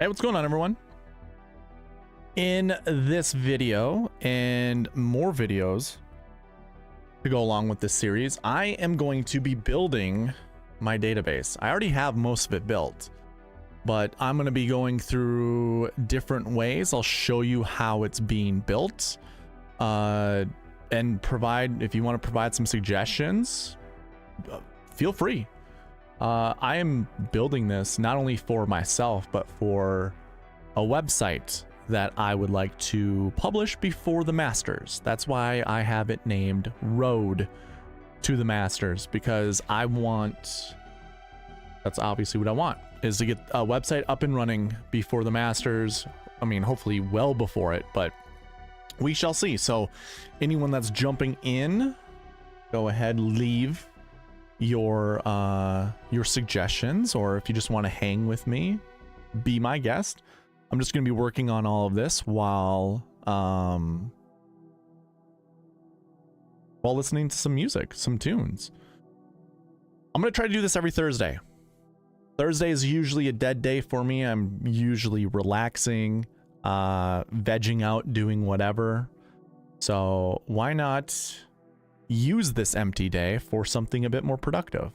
Hey, what's going on, everyone? In this video and more videos to go along with this series, I am going to be building my database. I already have most of it built, but I'm going to be going through different ways. I'll show you how it's being built, and provide, if you want to provide some suggestions, feel free. I am building this not only for myself, but for a website that I would like to publish before the Masters. That's why I have it named Road to the Masters, because I want, that's obviously what I want, is to get a website up and running before the Masters. I mean, hopefully well before it, but we shall see. So anyone that's jumping in, go ahead, leave your suggestions, or if you just want to hang with me, be my guest. I'm just going to be working on all of this while listening to some music, some tunes. I'm going to try to do this every Thursday. Thursday is usually a dead day for me. I'm usually relaxing, vegging out, doing whatever. So why not use this empty day for something a bit more productive?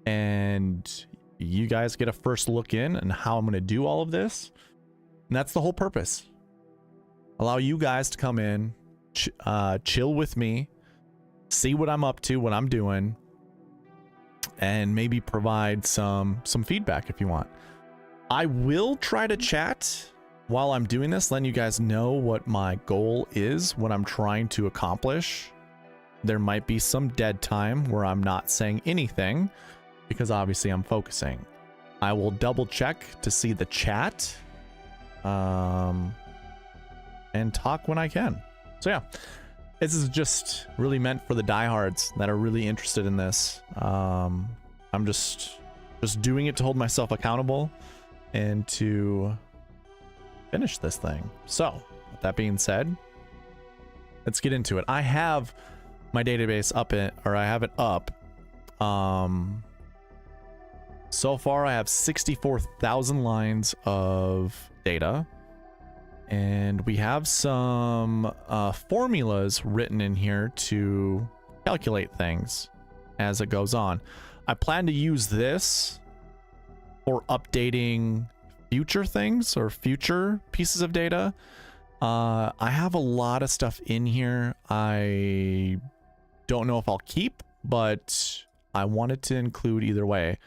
And you guys get a first look in and how I'm going to do all of this. And that's the whole purpose. Allow you guys to come in, chill with me, see what I'm up to, what I'm doing, and maybe provide some feedback if you want. I will try to chat while I'm doing this, letting you guys know what my goal is, what I'm trying to accomplish. There might be some dead time where I'm not saying anything, because obviously I'm focusing. I will double check to see the chat, and talk when I can. So yeah, this is just really meant for the diehards that are really interested in this. I'm just doing it to hold myself accountable and to finish this thing. So with that being said, let's get into it. I have my database up, I have it up. So far I have 64,000 lines of data, and we have some formulas written in here to calculate things as it goes on. I plan to use this for updating future things or future pieces of data. I have a lot of stuff in here I don't know if I'll keep, but I wanted to include either way.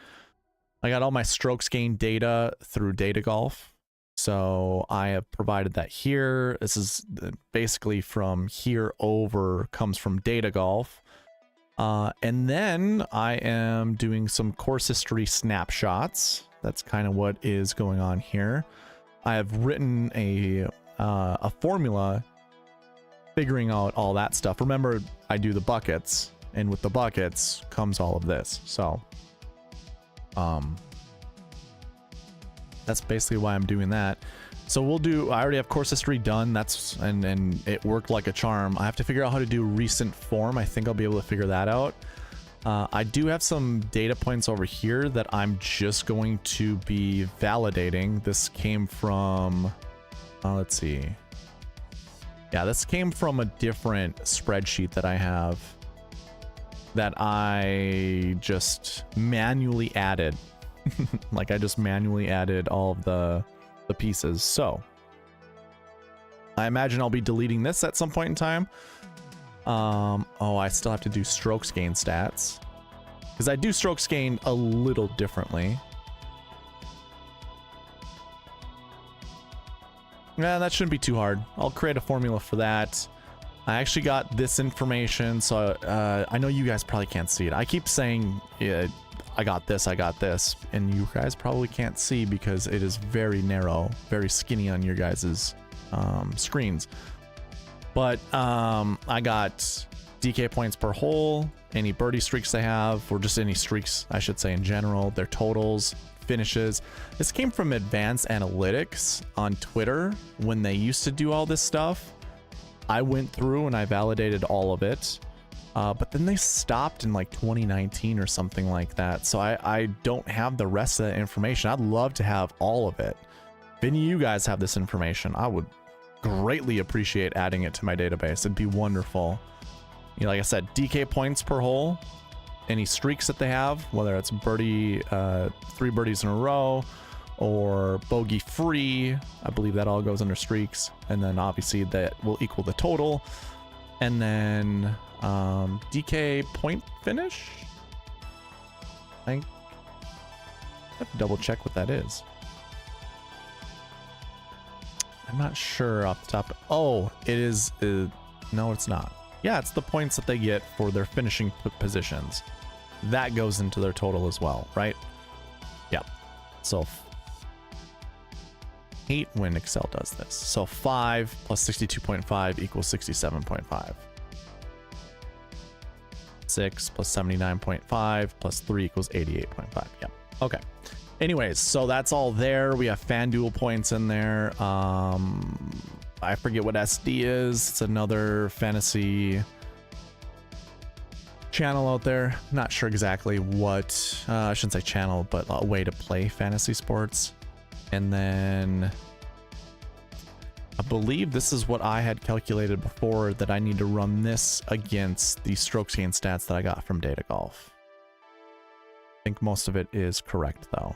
I got all my strokes gained data through Data Golf, so I have provided that here. This is basically from here over, comes from Data Golf. And then I am doing some course history snapshots. That's kind of what is going on here. I have written a formula figuring out all that stuff. Remember, I do the buckets, and with the buckets comes all of this. So that's basically why I'm doing that. So we'll do, I already have course history done. That's, and it worked like a charm. I have to figure out how to do recent form. I think I'll be able to figure that out. I do have some data points over here that I'm just going to be validating. This came from, let's see. Yeah, this came from a different spreadsheet that I have that I just manually added. Like I just manually added all of the pieces. So I imagine I'll be deleting this at some point in time. Oh, I still have to do strokes gain stats, because I do strokes gain a little differently. Yeah, that shouldn't be too hard. I'll create a formula for that. I actually got this information, so I know you guys probably can't see it. I keep saying, yeah, I got this, and you guys probably can't see because it is very narrow, very skinny on your guys's screens. But I got DK points per hole, any birdie streaks they have, or just any streaks, I should say, in general, their totals, finishes. This came from Advanced Analytics on Twitter when they used to do all this stuff. I went through and I validated all of it. But then they stopped in like 2019 or something like that. So I don't have the rest of that information. I'd love to have all of it. If any of you guys have this information, I would greatly appreciate adding it to my database. It'd be wonderful. You know, like I said, DK points per hole, any streaks that they have, whether it's birdie, 3 birdies in a row, or bogey free. I believe that all goes under streaks. And then obviously that will equal the total. And then DK point finish. I have to double check what that is. I'm not sure off the top. Oh, it is. No, it's not. Yeah, it's the points that they get for their finishing positions. That goes into their total as well, right? Yep. So hate when Excel does this. So 5 plus 62.5 equals 67.5. 6 plus 79.5 plus 3 equals 88.5. Yep. Okay. Anyways, so that's all there. We have FanDuel points in there. I forget what SD is. It's another fantasy channel out there. Not sure exactly what, I shouldn't say channel, but a way to play fantasy sports. And then I believe this is what I had calculated before, that I need to run this against the strokes gained stats that I got from Data Golf. I think most of it is correct though.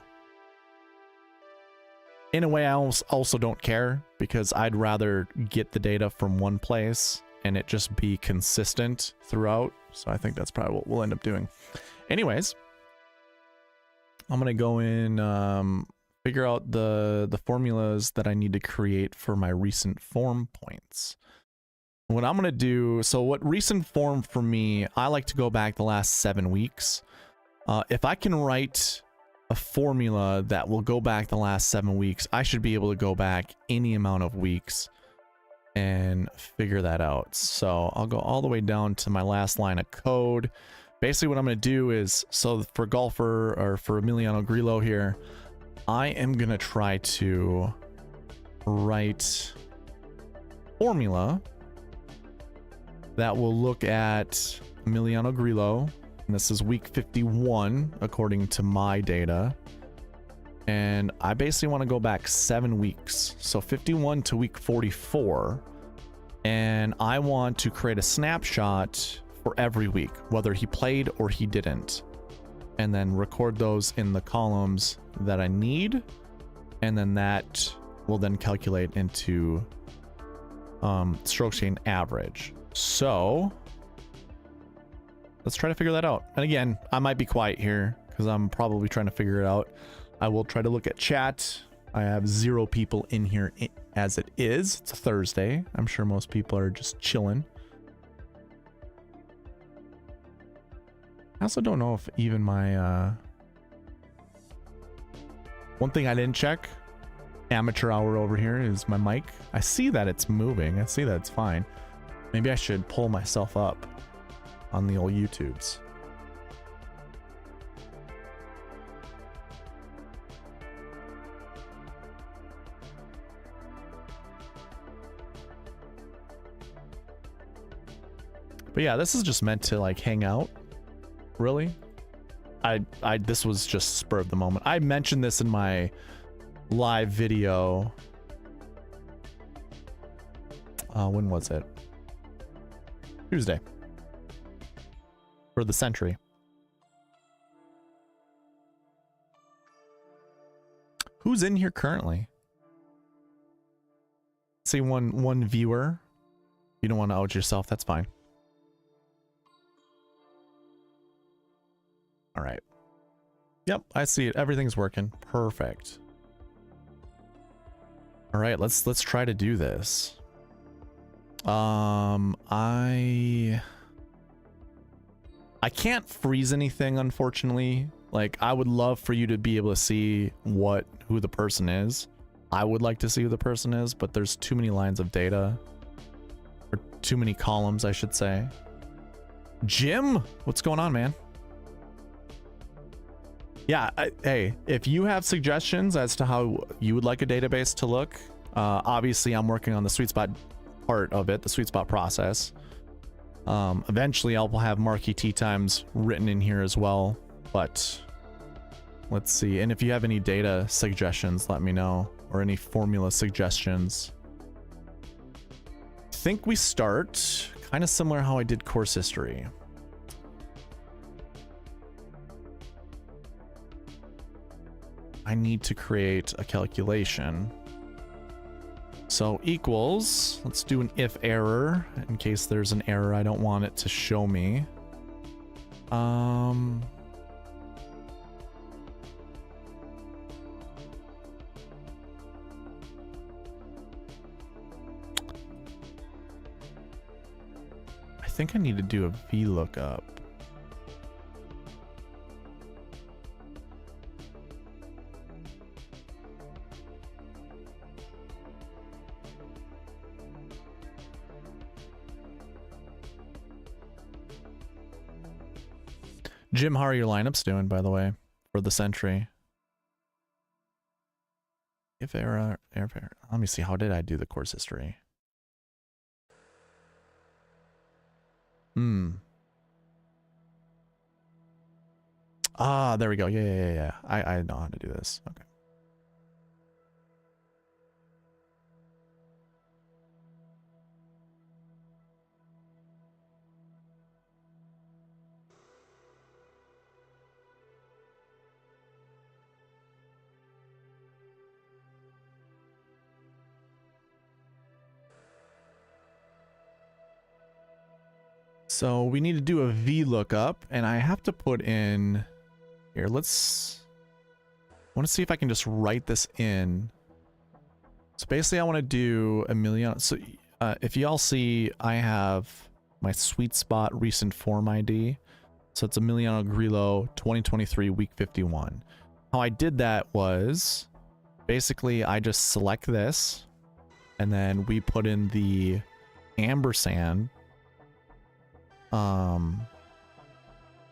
In a way, I also don't care, because I'd rather get the data from one place and it just be consistent throughout. So I think that's probably what we'll end up doing. Anyways, I'm going to go in, figure out the formulas that I need to create for my recent form points. What I'm going to do, so what recent form for me, I like to go back the last 7 weeks. If I can write a formula that will go back the last 7 weeks, I should be able to go back any amount of weeks and figure that out. So I'll go all the way down to my last line of code. Basically what I'm going to do is, so for golfer, or for Emiliano Grillo here, I am going to try to write formula that will look at Emiliano Grillo. And this is week 51, according to my data. And I basically want to go back 7 weeks. So 51 to week 44. And I want to create a snapshot for every week, whether he played or he didn't. And then record those in the columns that I need. And then that will then calculate into strokes gained average. So let's try to figure that out. And again, I might be quiet here because I'm probably trying to figure it out. I will try to look at chat. I have 0 people in here as it is. It's a Thursday. I'm sure most people are just chilling. I also don't know if even my... One thing I didn't check, amateur hour over here, is my mic. I see that it's moving. I see that it's fine. Maybe I should pull myself up on the old YouTubes. But yeah, this is just meant to like hang out, really. This was just spur of the moment. I mentioned this in my live video. When was it? Tuesday. For the century. Who's in here currently? See one viewer. You don't want to out yourself, that's fine. All right. Yep, I see it. Everything's working. Perfect. All right, let's try to do this. I can't freeze anything, unfortunately. Like, I would love for you to be able to see who the person is. I would like to see who the person is, but there's too many lines of data. Or too many columns, I should say. Jim, what's going on, man? Yeah, hey, if you have suggestions as to how you would like a database to look, obviously I'm working on the sweet spot part of it, the sweet spot process. Eventually I'll have marquee tee times written in here as well, but let's see. And if you have any data suggestions, let me know. or any formula suggestions. I think we start kind of similar how I did course history. I need to create a calculation. So equals, let's do an if error in case there's an error. I don't want it to show me. I think I need to do a VLOOKUP. Jim, how are your lineups doing, by the way, for the Sentry? If error, let me see. How did I do the course history? Ah, there we go. Yeah. I know how to do this. Okay. So we need to do a VLOOKUP, and I have to put in here. I want to see if I can just write this in. So basically, I want to do a million. So if y'all see, I have my SweetSpot recent form ID. So it's Emiliano Grillo 2023 week 51. How I did that was basically I just select this, and then we put in the ampersand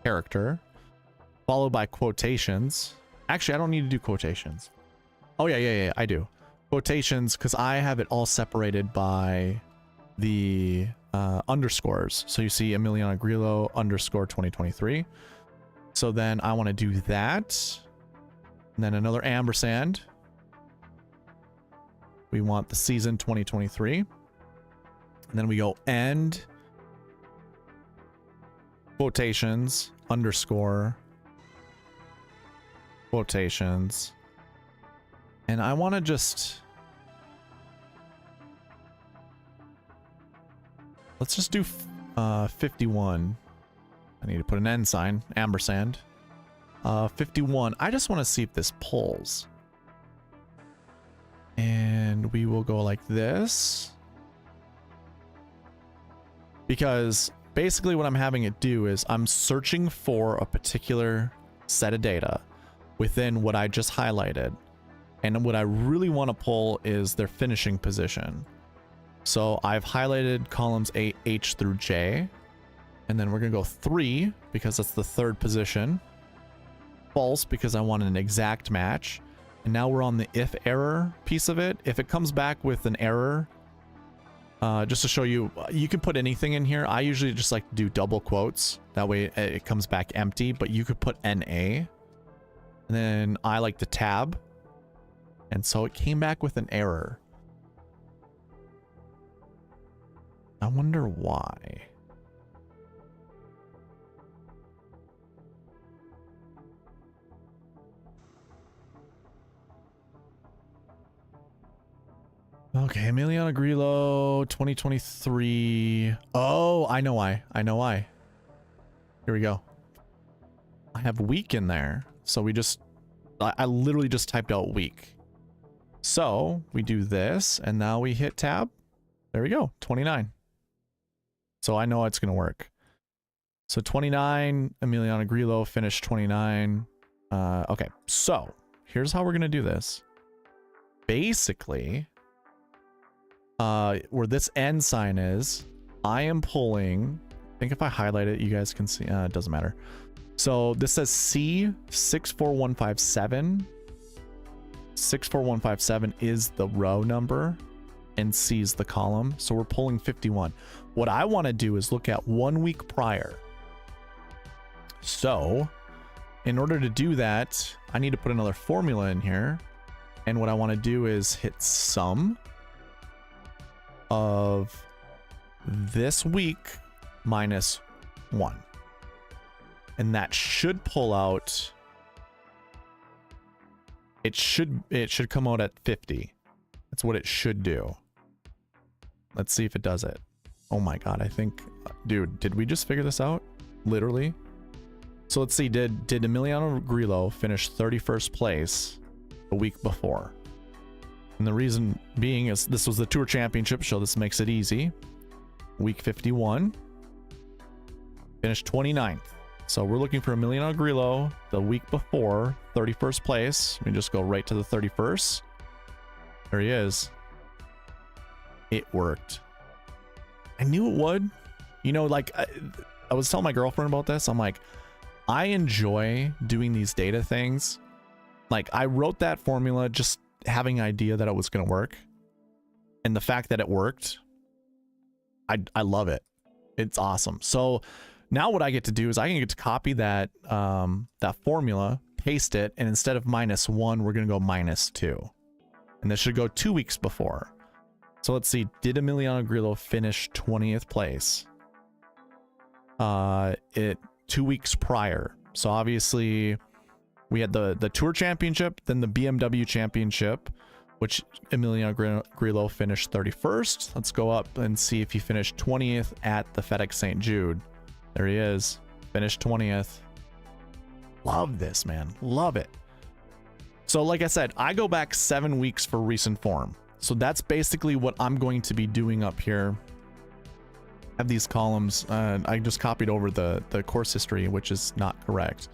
character followed by quotations. Actually, I don't need to do quotations. Oh yeah, I do quotations because I have it all separated by the underscores. So you see Emiliano Grillo underscore 2023. So then I want to do that, and then another ampersand. We want the season 2023, and then we go end quotations underscore quotations, and I want to just let's just do 51. I need to put an end sign, ampersand 51. I just want to see if this pulls, and we will go like this because basically what I'm having it do is I'm searching for a particular set of data within what I just highlighted. And what I really want to pull is their finishing position. So I've highlighted columns A, H through J. And then we're going to go 3 because that's the third position. False because I want an exact match. And now we're on the if error piece of it. If it comes back with an error, just to show you, you can put anything in here. I usually just like to do double quotes. That way it comes back empty, but you could put NA. And then I like to tab. And so it came back with an error. I wonder why. Okay, Emiliano Grillo 2023. Oh, I know why. Here we go. I have week in there. So we just, I literally just typed out week. So we do this and now we hit tab. There we go, 29. So I know it's going to work. So 29, Emiliano Grillo finished 29. Okay, so here's how we're going to do this. Basically, where this end sign is, I am pulling, I think if I highlight it, you guys can see, it doesn't matter. So this says C64157. 64157 is the row number and C is the column. So we're pulling 51. What I want to do is look at 1 week prior. So in order to do that, I need to put another formula in here. And what I want to do is hit sum of this week minus 1. And that should pull out. It should come out at 50. That's what it should do. Let's see if it does it. Oh my god, I think, dude, did we just figure this out? Literally. So let's see, did Emiliano Grillo finish 31st place the week before? And the reason being is this was the Tour Championship, so this makes it easy. Week 51. Finished 29th. So we're looking for Emiliano Grillo the week before, 31st place. We just go right to the 31st. There he is. It worked. I knew it would. You know, like, I was telling my girlfriend about this. I'm like, I enjoy doing these data things. Like, I wrote that formula just having an idea that it was going to work. And the fact that it worked, I love it. It's awesome. So now what I get to do is I can get to copy that, that formula, paste it, and instead of -1, we're going to go -2. And this should go 2 weeks before. So let's see, did Emiliano Grillo finish 20th place? 2 weeks prior. So obviously we had the Tour Championship, then the BMW Championship, which Emiliano Grillo finished 31st. Let's go up and see if he finished 20th at the FedEx St. Jude. There he is, finished 20th. Love this, man, love it. So like I said, I go back 7 weeks for recent form. So that's basically what I'm going to be doing up here. I have these columns. I just copied over the course history, which is not correct.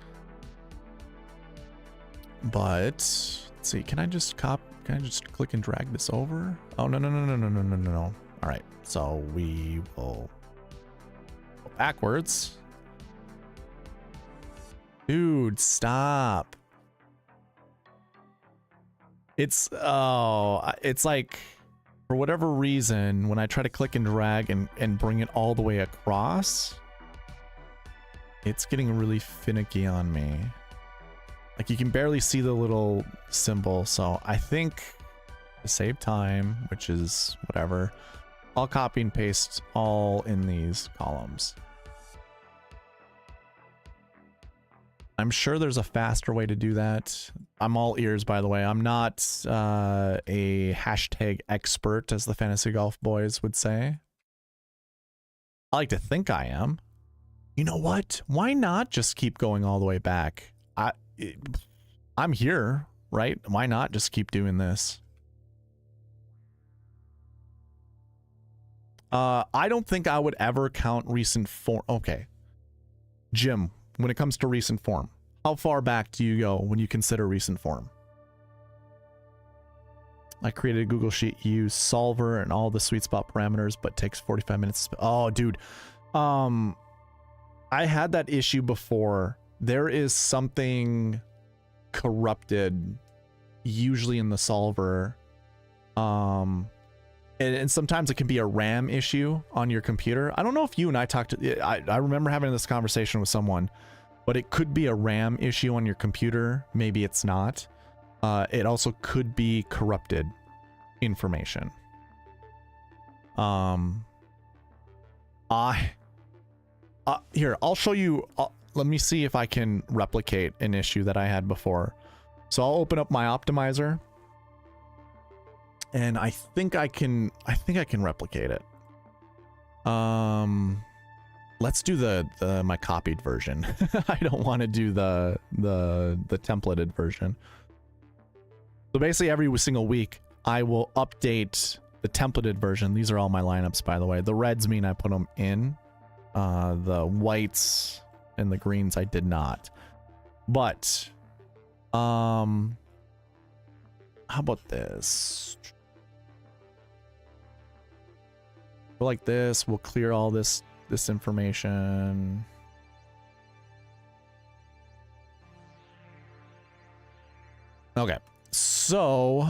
But let's see, can I just click and drag this over? Oh, no. All right, so we will go backwards. Dude, stop. It's like, for whatever reason, when I try to click and drag and bring it all the way across, it's getting really finicky on me. Like, you can barely see the little symbol. So I think to save time, which is whatever, I'll copy and paste all in these columns. I'm sure there's a faster way to do that. I'm all ears, by the way. I'm not a hashtag expert, as the Fantasy Golf Boys would say. I like to think I am. You know what? Why not just keep going all the way back? I'm here, right? Why not just keep doing this? I don't think I would ever count recent form. Okay. Jim, when it comes to recent form, how far back do you go when you consider recent form? I created a Google Sheet, use solver and all the sweet spot parameters, but takes 45 minutes. Oh, dude. I had that issue before. There is something corrupted, usually in the solver. And sometimes it can be a RAM issue on your computer. I don't know if you and I talked to, I remember having this conversation with someone, but it could be a RAM issue on your computer. Maybe it's not. It also could be corrupted information. Here, I'll show you. Let me see if I can replicate an issue that I had before. So I'll open up my optimizer. And I think I can replicate it. Let's do my copied version. I don't want to do the templated version. So basically every single week I will update the templated version. These are all my lineups, by the way. The reds mean I put them in. The whites and the greens I did not. But how about this? Like this, we'll clear all this information. Okay, so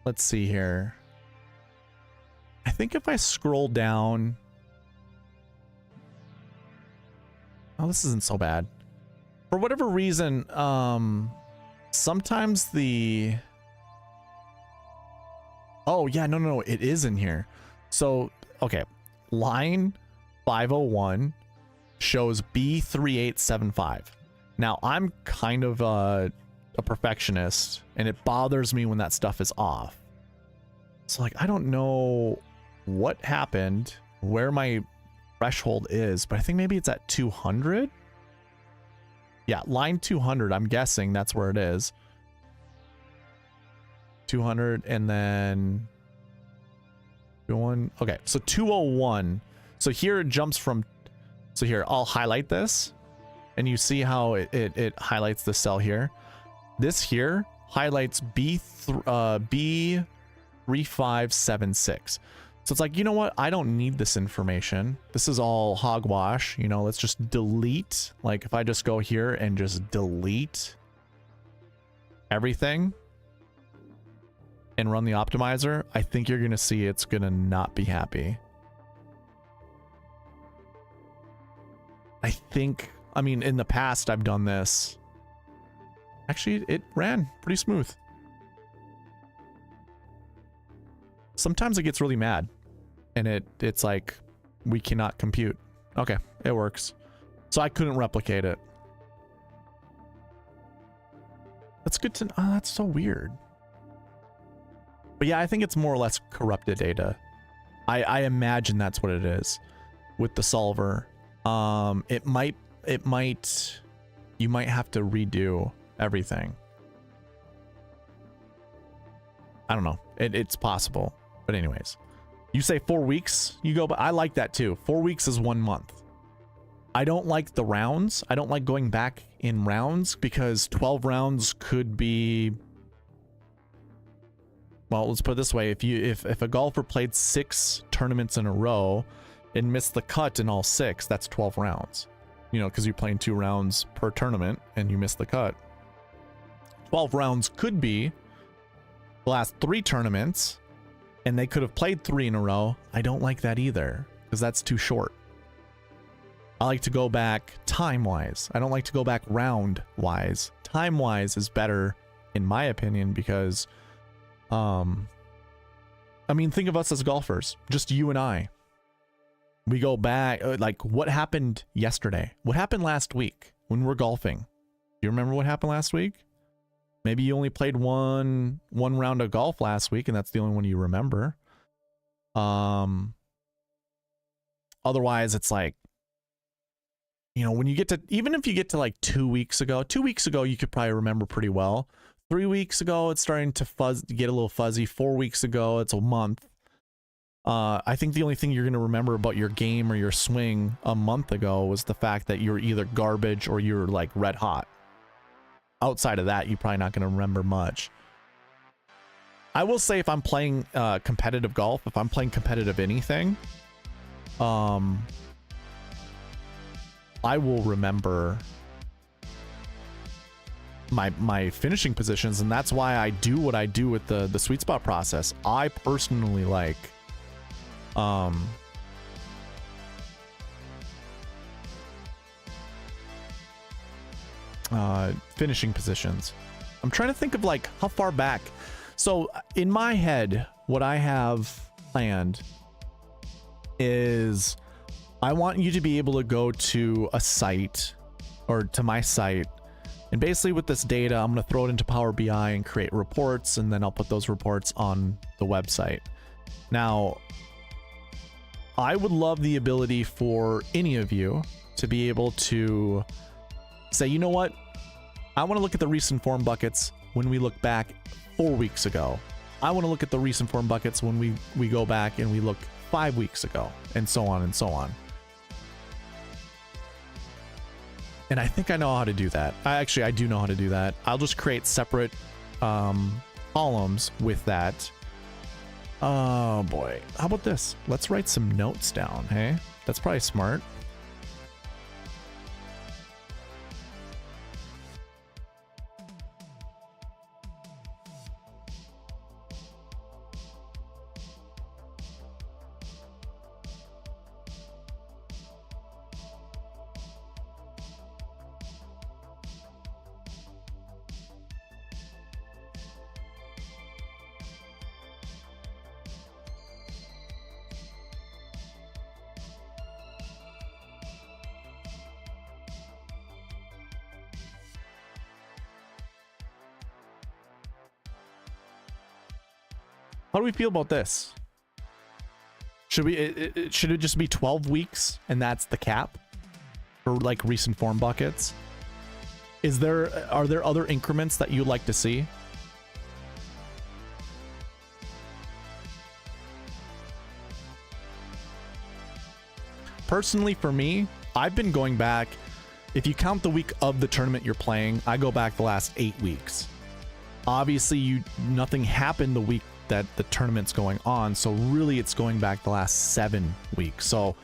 let's see here. I think if I scroll down, oh, this isn't so bad. For whatever reason, sometimes the Oh, yeah, no, it is in here. So, okay, line 501 shows B3875. Now, I'm kind of a perfectionist, and it bothers me when that stuff is off. So, like, I don't know what happened, where my threshold is, but I think maybe it's at 200. Yeah, line 200, I'm guessing that's where it is. 200, and then 201. Okay, so 201. So here it jumps from, so here I'll highlight this, and you see how it highlights the cell here. This here highlights B3576. So it's like, you know what? I don't need this information. This is all hogwash. You know, let's just delete. Like if I just go here and just delete everything and run the optimizer, I think you're going to see it's going to not be happy. I think, I mean, in the past I've done this. Actually, it ran pretty smooth. Sometimes it gets really mad and it's like, we cannot compute. Okay, it works. So I couldn't replicate it. That's good to know. Oh, that's so weird. But yeah, I think it's more or less corrupted data. I imagine that's what it is with the solver. You might have to redo everything. I don't know. It's possible. But anyways, you say 4 weeks, you go, but I like that too. 4 weeks is 1 month. I don't like the rounds. I don't like going back in rounds because 12 rounds could be, well, let's put it this way. If a golfer played 6 tournaments in a row and missed the cut in all 6, that's 12 rounds. You know, because you're playing 2 rounds per tournament and you miss the cut. 12 rounds could be the last 3 tournaments, and they could have played 3 in a row. I don't like that either, because that's too short. I like to go back time-wise. I don't like to go back round-wise. Time-wise is better, in my opinion, because, I mean, think of us as golfers. Just you and I. We go back, like, what happened yesterday? What happened last week when we're golfing? Do you remember what happened last week? Maybe you only played one round of golf last week, and that's the only one you remember. Otherwise, it's like, you know, when you get to, even if you get to like 2 weeks ago, you could probably remember pretty well. 3 weeks ago, it's starting to get a little fuzzy. 4 weeks ago, it's a month. I think the only thing you're going to remember about your game or your swing a month ago was the fact that you're either garbage or you're like red hot. Outside of that, you're probably not going to remember much. I will say if I'm playing competitive golf, if I'm playing competitive anything, I will remember my finishing positions, and that's why I do what I do with the sweet spot process. I personally like finishing positions. I'm trying to think of like how far back. So in my head, what I have planned is I want you to be able to go to a site or to my site, and basically with this data, I'm going to throw it into Power BI and create reports, and then I'll put those reports on the website. Now, I would love the ability for any of you to be able to say, you know what? I want to look at the recent form buckets when we look back 4 weeks ago. I want to look at the recent form buckets when we go back and we look 5 weeks ago, and so on and so on. And I think I know how to do that. I do know how to do that. I'll just create separate columns with that. Oh boy. How about this? Let's write some notes down, hey? That's probably smart. How do we feel about this? Should we should it just be 12 weeks and that's the cap for like recent form buckets? Are there other increments that you'd like to see? Personally, for me, I've been going back. If you count the week of the tournament you're playing, I go back the last 8 weeks. Obviously, nothing happened the week that the tournament's going on, so really it's going back the last 7 weeks. So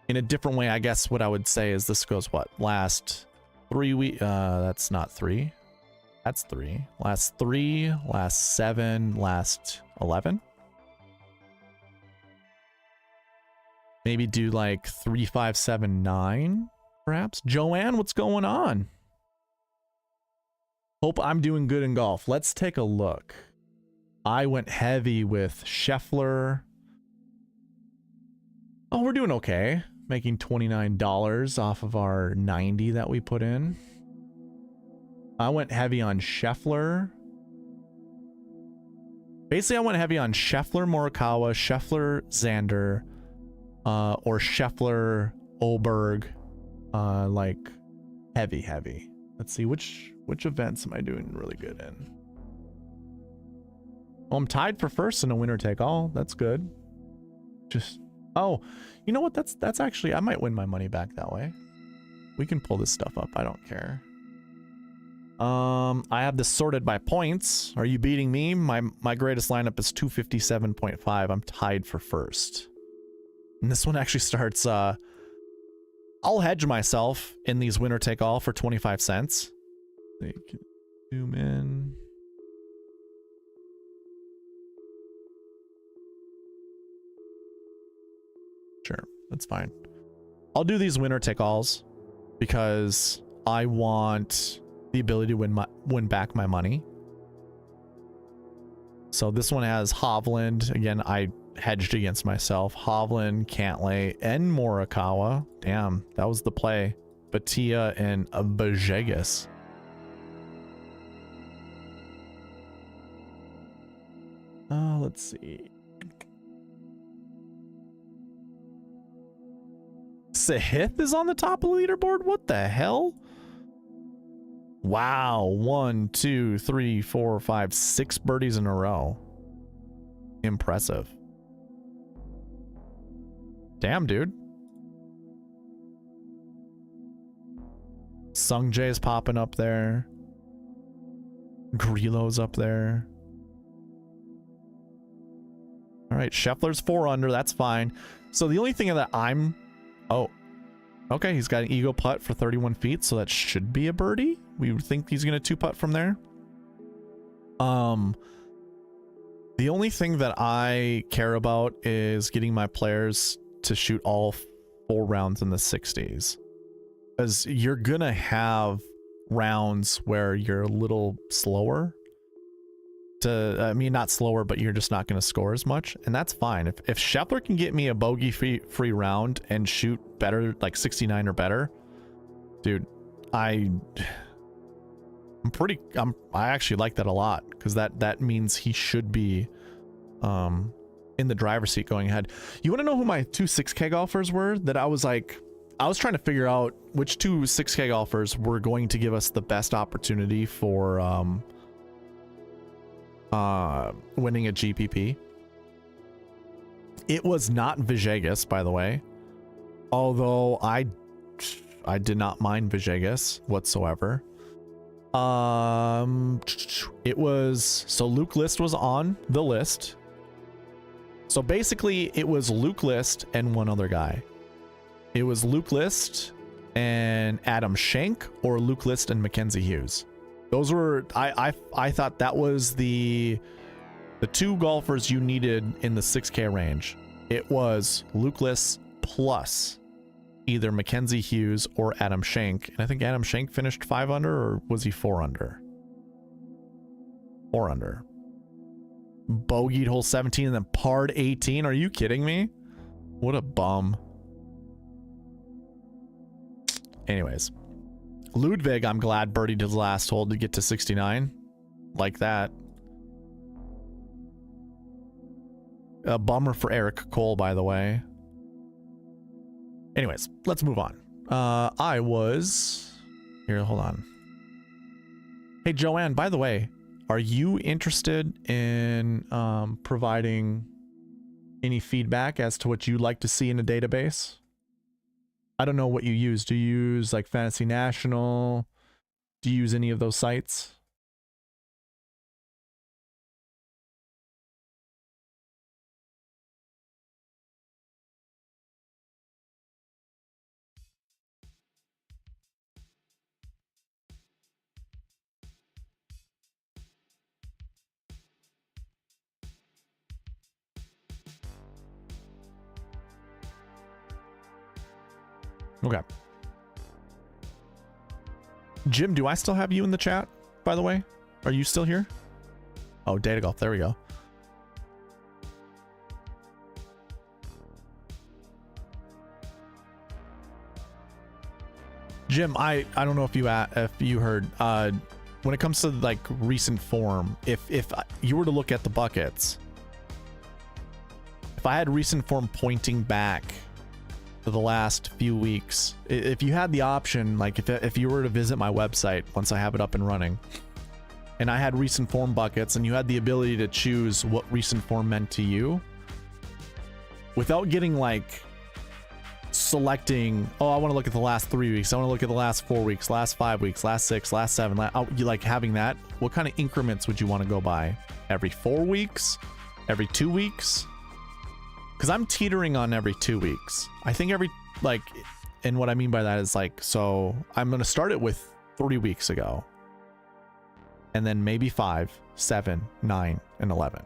in a different way, I guess what I would say is this goes what? Last 3 weeks? That's not 3. That's 3. Last 3, last 7, last 11. Maybe do like 3, 5, 7, 9, perhaps. Joanne, what's going on? Hope I'm doing good in golf. Let's take a look. I went heavy with Scheffler. Oh, we're doing okay. Making $29 off of our 90 that we put in. I went heavy on Scheffler. Basically, I went heavy on Scheffler, Morikawa, Scheffler, Xander, or Scheffler, Oberg, like heavy. Let's see, which events am I doing really good in? Well, I'm tied for first in a winner take all. That's good. Just, oh, you know what? That's actually, I might win my money back that way. We can pull this stuff up. I don't care. I have this sorted by points. Are you beating me? My greatest lineup is 257.5. I'm tied for first. And this one actually starts, I'll hedge myself in these winner take all for 25 cents. You can zoom in. Sure, that's fine. I'll do these winner take alls because I want the ability to win back my money. So this one has Hovland. Again, I hedged against myself. Hovland, Cantlay, and Morikawa. Damn, that was the play. Batia and Vajegas. Let's see. Sahith is on the top of the leaderboard? What the hell? Wow. 1, 2, 3, 4, 5, 6 birdies in a row. Impressive. Damn, dude. Sung Jae's popping up there. Grillo's up there. All right, Scheffler's 4 under. That's fine. So the only thing that I'm... Oh, okay. He's got an eagle putt for 31 feet, so that should be a birdie. We think he's going to 2-putt from there. The only thing that I care about is getting my players to shoot all 4 rounds in the 60s. Because you're going to have rounds where you're a little slower. I mean, not slower, but you're just not going to score as much. And that's fine. If Scheffler can get me a bogey-free round and shoot better, like 69 or better, dude, I actually like that a lot. Because that means he should be in the driver's seat going ahead. You want to know who my 2 6K golfers were? That I was trying to figure out which 2 6K golfers were going to give us the best opportunity for winning a GPP. It was not Vajegas, by the way. Although I did not mind Vajegas whatsoever. It was, so Luke List was on the list. So basically it was Luke List and one other guy. It was Luke List and Adam Schenk, or Luke List and Mackenzie Hughes. Those were, I thought that was the 2 golfers you needed in the 6K range. It was Luke List plus either Mackenzie Hughes or Adam Schenk. And I think Adam Schenk finished 5 under, or was he 4 under? 4 under. Bogeyed hole 17 and then parred 18. Are you kidding me? What a bum. Anyways. Ludwig, I'm glad birdied his last hole to get to 69. Like that. A bummer for Eric Cole, by the way. Anyways, let's move on. I was... Here, hold on. Hey, Joanne, by the way, are you interested in providing any feedback as to what you'd like to see in a database? I don't know what you use. Do you use like Fantasy National? Do you use any of those sites? Okay. Jim, do I still have you in the chat, by the way? Are you still here? Oh, Data Golf. There we go. Jim, I don't know if you heard, when it comes to like recent form, if you were to look at the buckets, if I had recent form pointing back to the last few weeks, if you had the option, like if you were to visit my website once I have it up and running, and I had recent form buckets and you had the ability to choose what recent form meant to you without getting like selecting, oh, I want to look at the last 3 weeks, I want to look at the last 4 weeks, last 5 weeks, last 6, last 7, you like having that, what kind of increments would you want to go by? Every 4 weeks? Every 2 weeks? Because I'm teetering on every 2 weeks. I think every, like, and what I mean by that is like, so I'm going to start it with 3 weeks ago. And then maybe 5, 7, 9, and 11.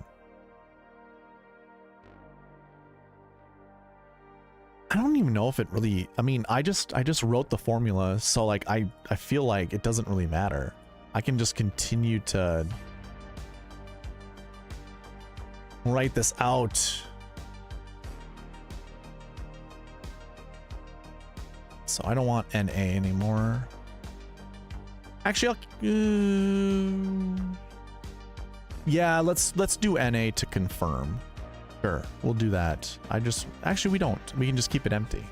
I don't even know if it really, I mean, I just wrote the formula, so like I feel like it doesn't really matter. I can just continue to write this out. So I don't want NA anymore. Actually, yeah, let's do NA to confirm. Sure, we'll do that. Actually, we don't. We can just keep it empty.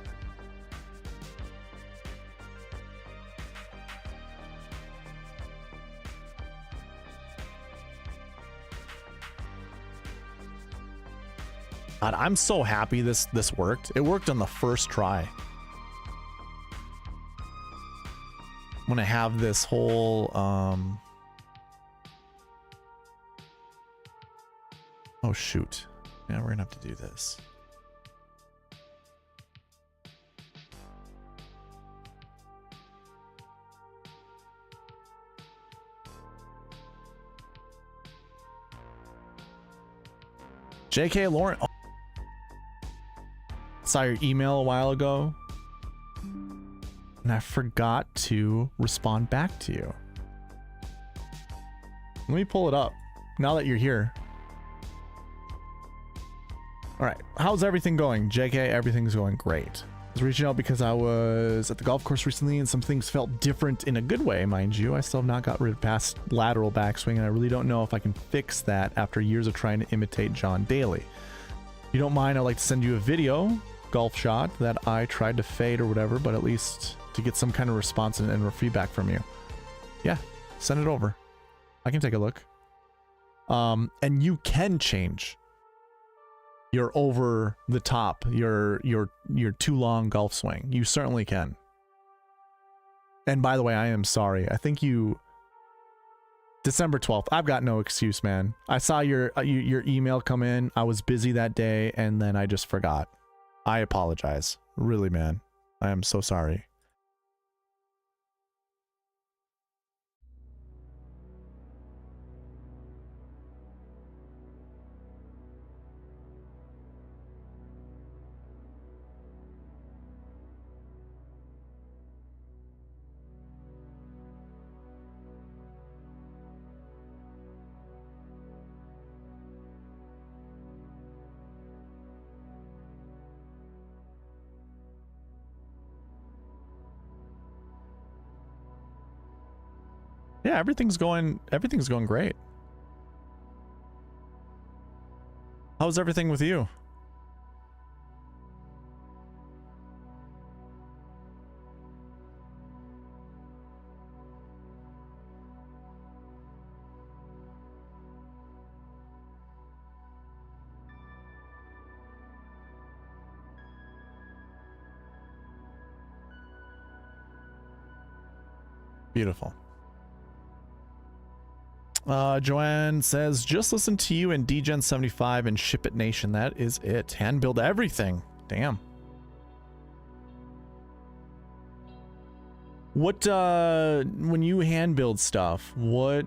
God, I'm so happy this worked. It worked on the first try. I'm gonna have this whole oh shoot. Yeah, we're gonna have to do this. JK Lauren, oh. Saw your email a while ago and I forgot to respond back to you. Let me pull it up now that you're here. All right, how's everything going? JK, everything's going great. I was reaching out because I was at the golf course recently and some things felt different in a good way, mind you. I still have not got rid of past lateral backswing and I really don't know if I can fix that after years of trying to imitate John Daly. If you don't mind, I'd like to send you a video, golf shot, that I tried to fade or whatever, but at least to get some kind of response and feedback from you. Yeah, send it over. I can take a look. And you can change your over the top, your too long golf swing. You certainly can. And by the way, I am sorry. I think December 12th. I've got no excuse, man. I saw your email come in. I was busy that day and then I just forgot. I apologize. Really, man. I am so sorry. Yeah, everything's going great. How's everything with you? Beautiful. Joanne says, just listen to you and DGen75 and Ship It Nation. That is it. Hand build everything. Damn. What, when you hand build stuff, what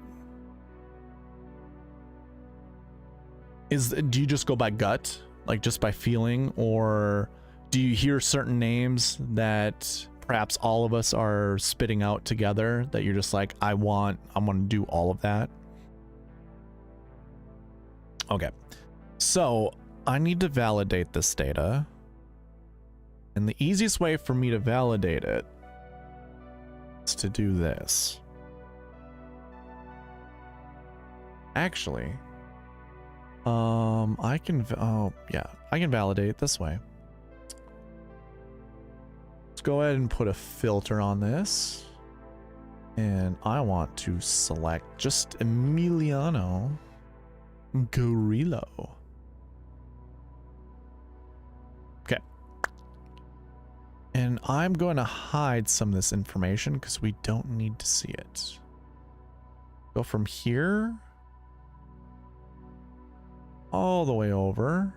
is, do you just go by gut? Like just by feeling? Or do you hear certain names that perhaps all of us are spitting out together that you're just like, I want to do all of that? Okay, so I need to validate this data, and the easiest way for me to validate it is to do this. Actually, I can, I can validate it this way. Let's go ahead and put a filter on this, and I want to select just Emiliano Grillo. Okay. And I'm going to hide some of this information because we don't need to see it. Go from here all the way over.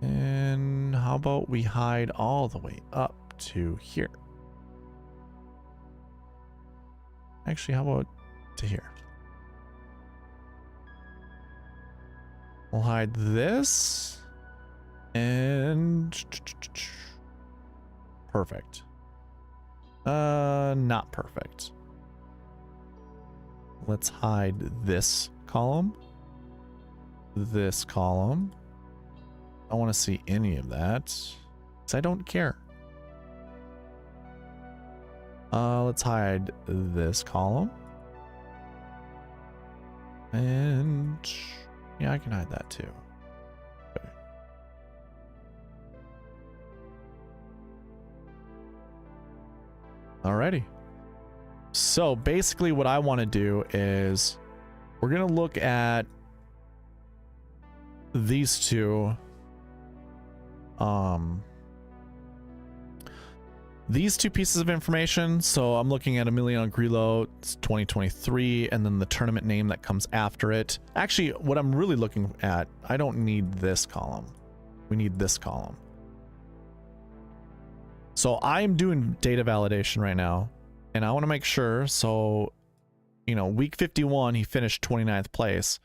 And how about we hide all the way up to here? Actually, how about to here? We'll hide this and perfect. Not perfect. Let's hide this column. This column. I don't want to see any of that because I don't care. Let's hide this column. And yeah, I can hide that too. Okay. Alrighty. So basically what I want to do is we're going to look at these two pieces of information. So I'm looking at Emiliano Grillo, it's 2023, and then the tournament name that comes after it. Actually, what I'm really looking at, I don't need this column. We need this column. So I'm doing data validation right now, and I want to make sure. So, you know, week 51, he finished 29th place.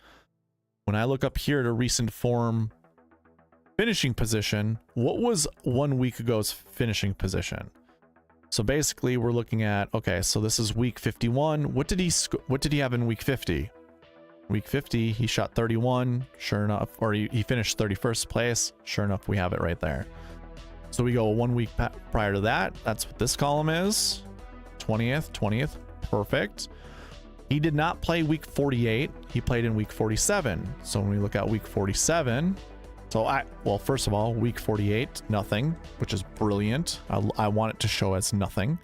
When I look up here to recent form finishing position, what was 1 week ago's finishing position? So basically we're looking at, okay, so this is week 51. What did he have in week 50? Week 50, he shot 31, sure enough, or he finished 31st place. Sure enough, we have it right there. So we go 1 week prior to that. That's what this column is. 20th, perfect. He did not play week 48. He played in week 47. So when we look at week 47, well, first of all, week 48, nothing, which is brilliant. I want it to show as nothing.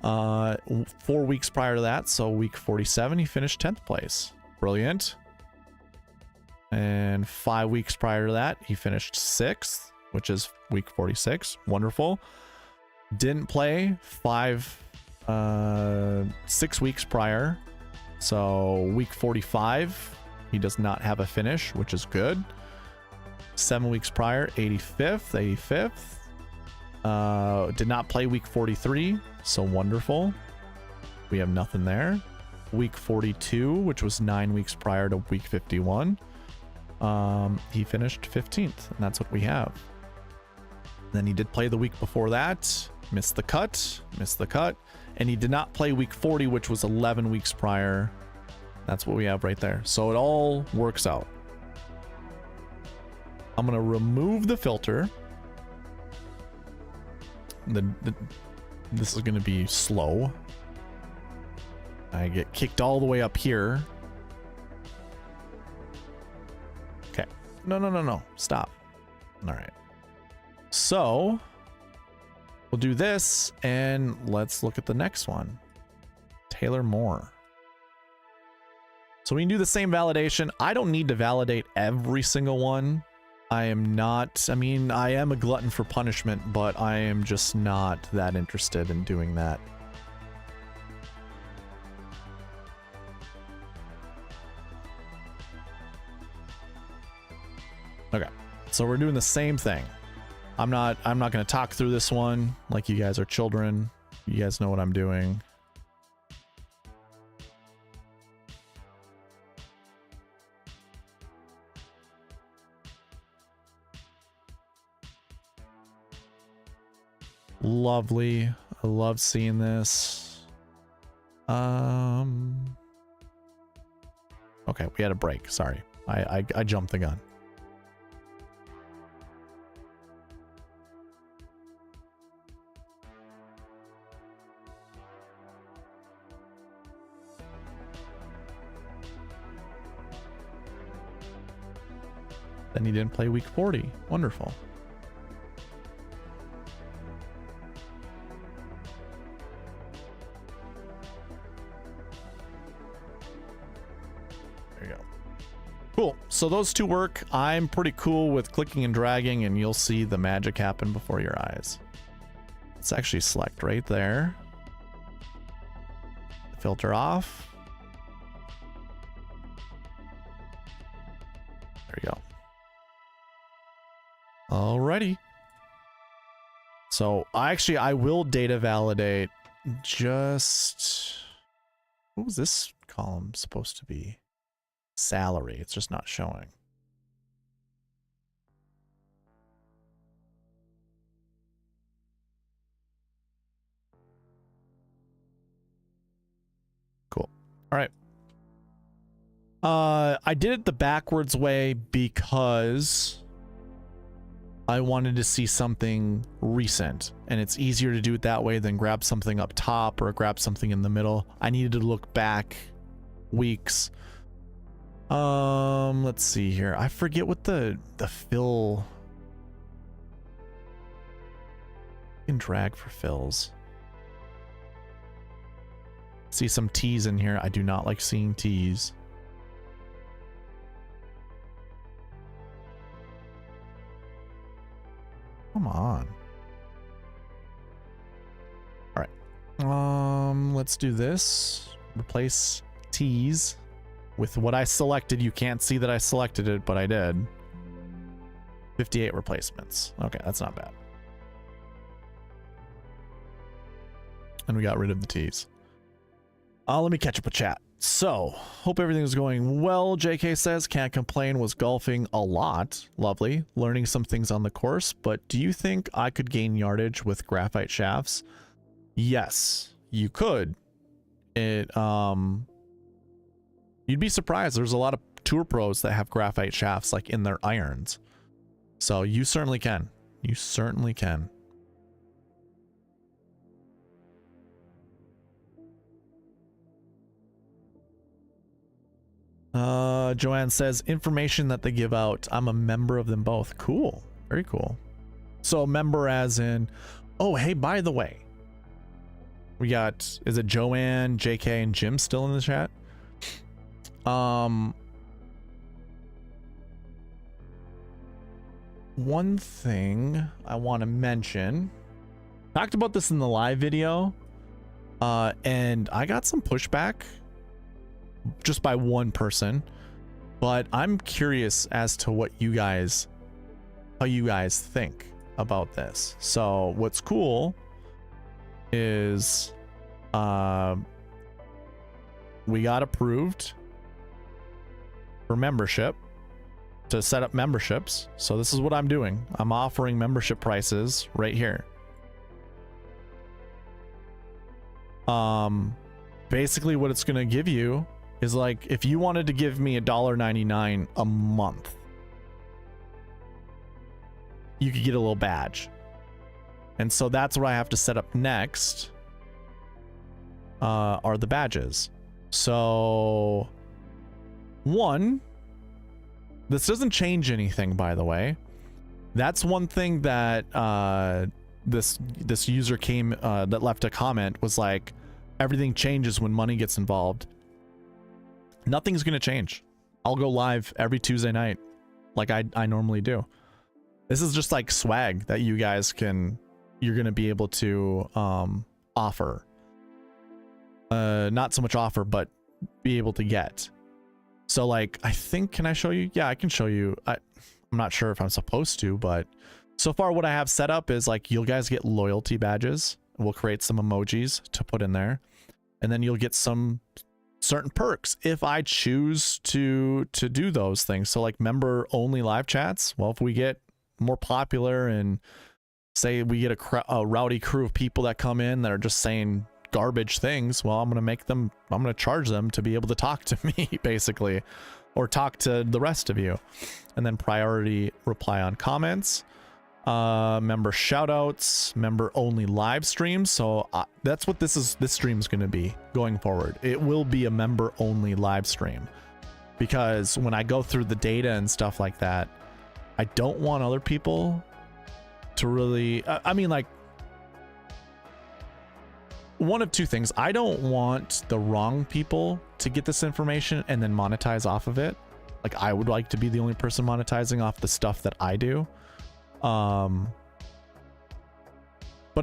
4 weeks prior to that, so week 47, he finished 10th place. Brilliant. And 5 weeks prior to that, he finished 6th, which is week 46. Wonderful. Didn't play 6 weeks prior. So week 45, he does not have a finish, which is good. 7 weeks prior, 85th. Did not play week 43, so wonderful. We have nothing there. Week 42, which was 9 weeks prior to week 51. He finished 15th, and that's what we have. Then he did play the week before that, missed the cut, and he did not play week 40, which was 11 weeks prior. That's what we have right there. So it all works out. I'm going to remove the filter. This is going to be slow. I get kicked all the way up here. Okay. No. Stop. All right. So we'll do this and let's look at the next one. Tailor more. So we can do the same validation. I don't need to validate every single one. I am not, I mean, I am a glutton for punishment, but I am just not that interested in doing that. Okay, so we're doing the same thing. I'm not going to talk through this one like you guys are children. You guys know what I'm doing. Lovely. I love seeing this. Okay, we had a break. Sorry. I jumped the gun. Then he didn't play week 40. Wonderful. There you go. Cool. So those two work. I'm pretty cool with clicking and dragging, and you'll see the magic happen before your eyes. Let's actually select right there. Filter off. There you go. Alrighty. So I will data validate just, what was this column supposed to be? Salary. It's just not showing. Cool. All right. I did it the backwards way because I wanted to see something recent, and it's easier to do it that way than grab something up top or grab something in the middle. I needed to look back weeks. Let's see here. I forget what the fill. You can drag for fills. See some T's in here. I do not like seeing T's. Come on. All right. Let's do this. Replace T's with what I selected. You can't see that I selected it, but I did. 58 replacements. Okay, that's not bad. And we got rid of the T's. Let me catch up with chat. So, hope everything's going well. JK says, can't complain, was golfing a lot. Lovely. Learning some things on the course, but do you think I could gain yardage with graphite shafts? Yes, you could. You'd be surprised. There's a lot of tour pros that have graphite shafts like in their irons. So you certainly can. You certainly can. Joanne says, information that they give out. I'm a member of them both. Cool. Very cool. So member as in, oh, hey, by the way, we got, is it Joanne, JK, and Jim still in the chat? One thing I want to mention, talked about this in the live video, and I got some pushback just by one person, but I'm curious as to what you guys, how you guys think about this. So what's cool is, we got approved for membership, to set up memberships. So this is what I'm doing. I'm offering membership prices right here. Basically what it's going to give you is, like, if you wanted to give me $1.99 a month, you could get a little badge. And so that's what I have to set up next, are the badges. So one, This doesn't change anything, by the way. That's one thing that this user came that left a comment, was like, everything changes when money gets involved. Nothing's gonna change. I'll go live every Tuesday night like I normally do. This is just like swag that you guys you're gonna be able to offer. Not so much offer, but be able to get. So like, I think, can I show you? Yeah, I can show you. I'm not sure if I'm supposed to, but so far what I have set up is like, you guys get loyalty badges. We'll create some emojis to put in there, and then you'll get some certain perks if I choose to do those things. So like member only live chats. Well, if we get more popular and say we get a rowdy crew of people that come in that are just saying garbage things, well, I'm gonna charge them to be able to talk to me, basically, or talk to the rest of you. And then priority reply on comments, member shoutouts, member only live streams. So that's what this stream is going to be going forward. It will be a member only live stream, because when I go through the data and stuff like that, I don't want other people to really, I mean, like, one of two things. I don't want the wrong people to get this information and then monetize off of it. Like, I would like to be the only person monetizing off the stuff that I do. But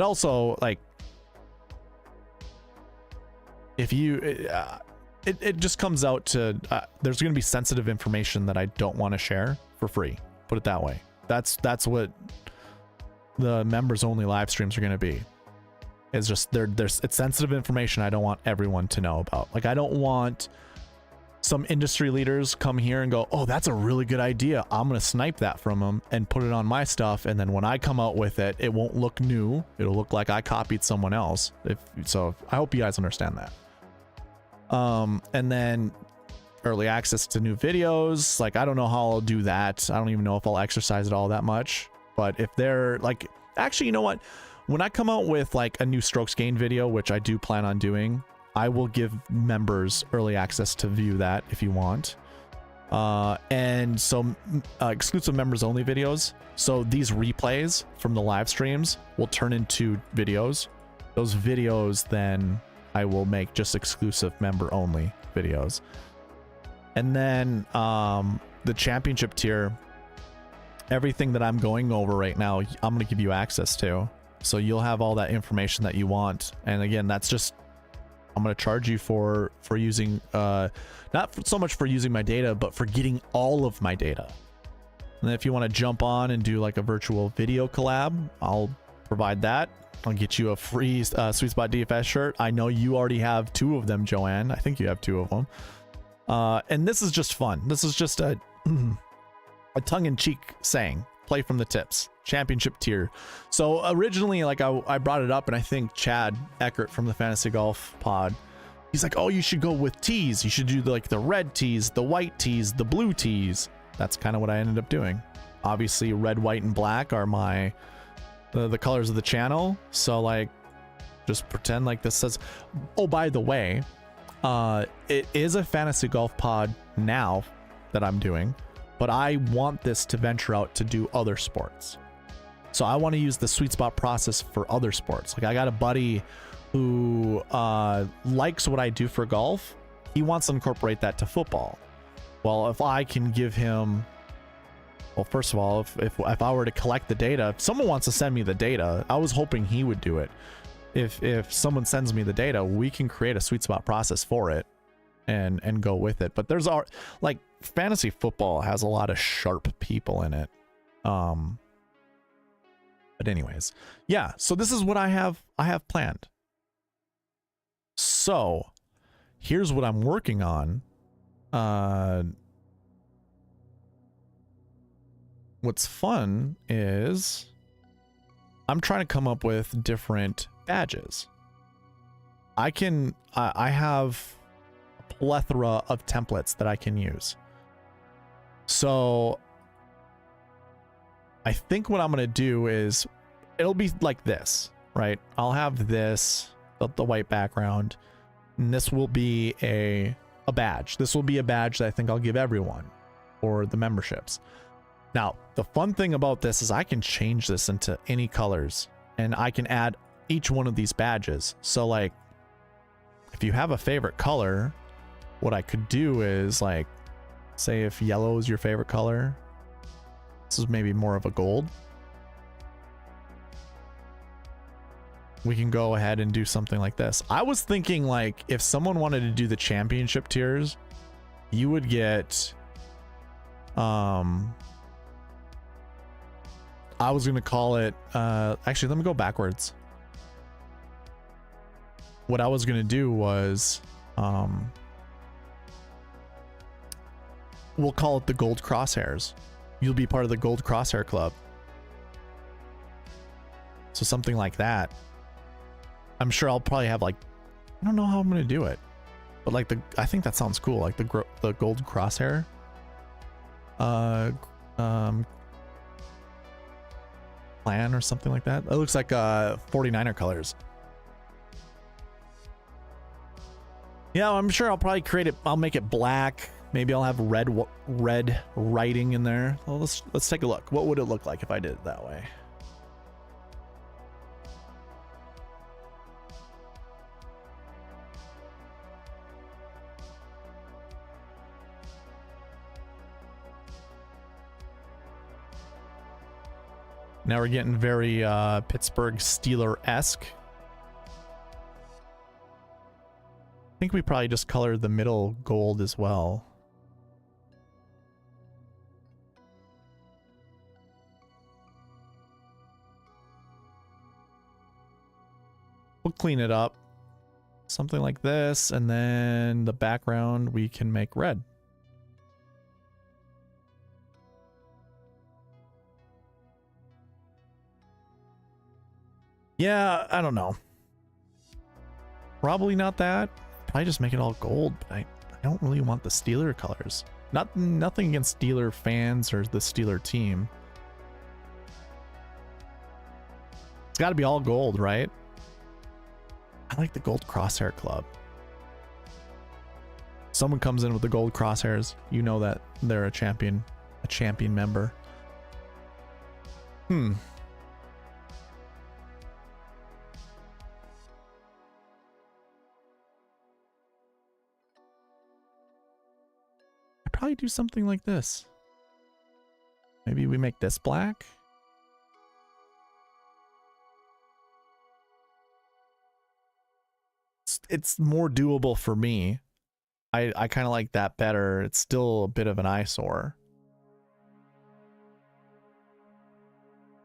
also, like, if you, it just comes out to, there's going to be sensitive information that I don't want to share for free. Put it that way. That's what the members only live streams are going to be. It's just it's sensitive information I don't want everyone to know about. Like, I don't want some industry leaders come here and go, oh, that's a really good idea, I'm gonna snipe that from them and put it on my stuff, and then when I come out with it, it won't look new, it'll look like I copied someone else. So I hope you guys understand that. And then early access to new videos, like, I don't know how I'll do that. I don't even know if I'll exercise it all that much, but if they're like, actually, you know what, when I come out with like a new strokes gain video, which I do plan on doing, I will give members early access to view that if you want. And so exclusive members only videos. So these replays from the live streams will turn into videos. Those videos then I will make just exclusive member only videos. And then the championship tier, everything that I'm going over right now, I'm going to give you access to. So you'll have all that information that you want. And again, that's just, I'm going to charge you for using, not so much for using my data, but for getting all of my data. And if you want to jump on and do like a virtual video collab, I'll provide that. I'll get you a free SweetSpotDFS shirt. I know you already have 2 of them, Joanne. I think you have 2 of them. And this is just fun. This is just a tongue-in-cheek saying, play from the tips. Championship tier. So originally, like, I brought it up, and I think Chad Eckert from the Fantasy Golf Pod, he's like, oh, you should go with tees. You should do like the red tees, the white tees, the blue tees. That's kind of what I ended up doing. Obviously, red, white, and black are my the colors of the channel. So like, just pretend like this says, oh, by the way, it is a Fantasy Golf Pod now that I'm doing, but I want this to venture out to do other sports. So I want to use the sweet spot process for other sports. Like, I got a buddy who likes what I do for golf. He wants to incorporate that to football. Well, if I can give him, well, first of all, if I were to collect the data, if someone wants to send me the data, I was hoping he would do it. If someone sends me the data, we can create a sweet spot process for it and go with it. But there's like, fantasy football has a lot of sharp people in it. But anyways, yeah, so this is what I have planned. So here's what I'm working on. What's fun is I'm trying to come up with different badges. I have a plethora of templates that I can use. So I think what I'm going to do is, it'll be like this, right? I'll have this, the white background, and this will be a badge. This will be a badge that I think I'll give everyone. for the memberships. Now, the fun thing about this is I can change this into any colors, and I can add each one of these badges. So like, if you have a favorite color, what I could do is like, say if yellow is your favorite color, this is maybe more of a gold. We can go ahead and do something like this. I was thinking like if someone wanted to do the championship tiers, you would get, I was going to call it, actually, let me go backwards. What I was going to do was, we'll call it the Gold Crosshairs. You'll be part of the Gold Crosshair Club. So something like that. I'm sure I'll probably have like, I don't know how I'm going to do it, but like I think that sounds cool. Like the Gold Crosshair. Plan or something like that. It looks like 49er colors. Yeah, I'm sure I'll probably create it. I'll make it black. Maybe I'll have red writing in there. Well, let's take a look. What would it look like if I did it that way? Now we're getting very Pittsburgh Steeler-esque. I think we probably just colored the middle gold as well. We'll clean it up. Something like this, and then the background we can make red. Yeah, I don't know. Probably not that. Probably just make it all gold, but I don't really want the Steeler colors. Nothing against Steeler fans or the Steeler team. It's got to be all gold, right? I like the Gold Crosshair Club. Someone comes in with the gold crosshairs, you know that they're a champion member. Probably do something like this. Maybe we make this black. It's more doable for me. I kind of like that better. It's still a bit of an eyesore.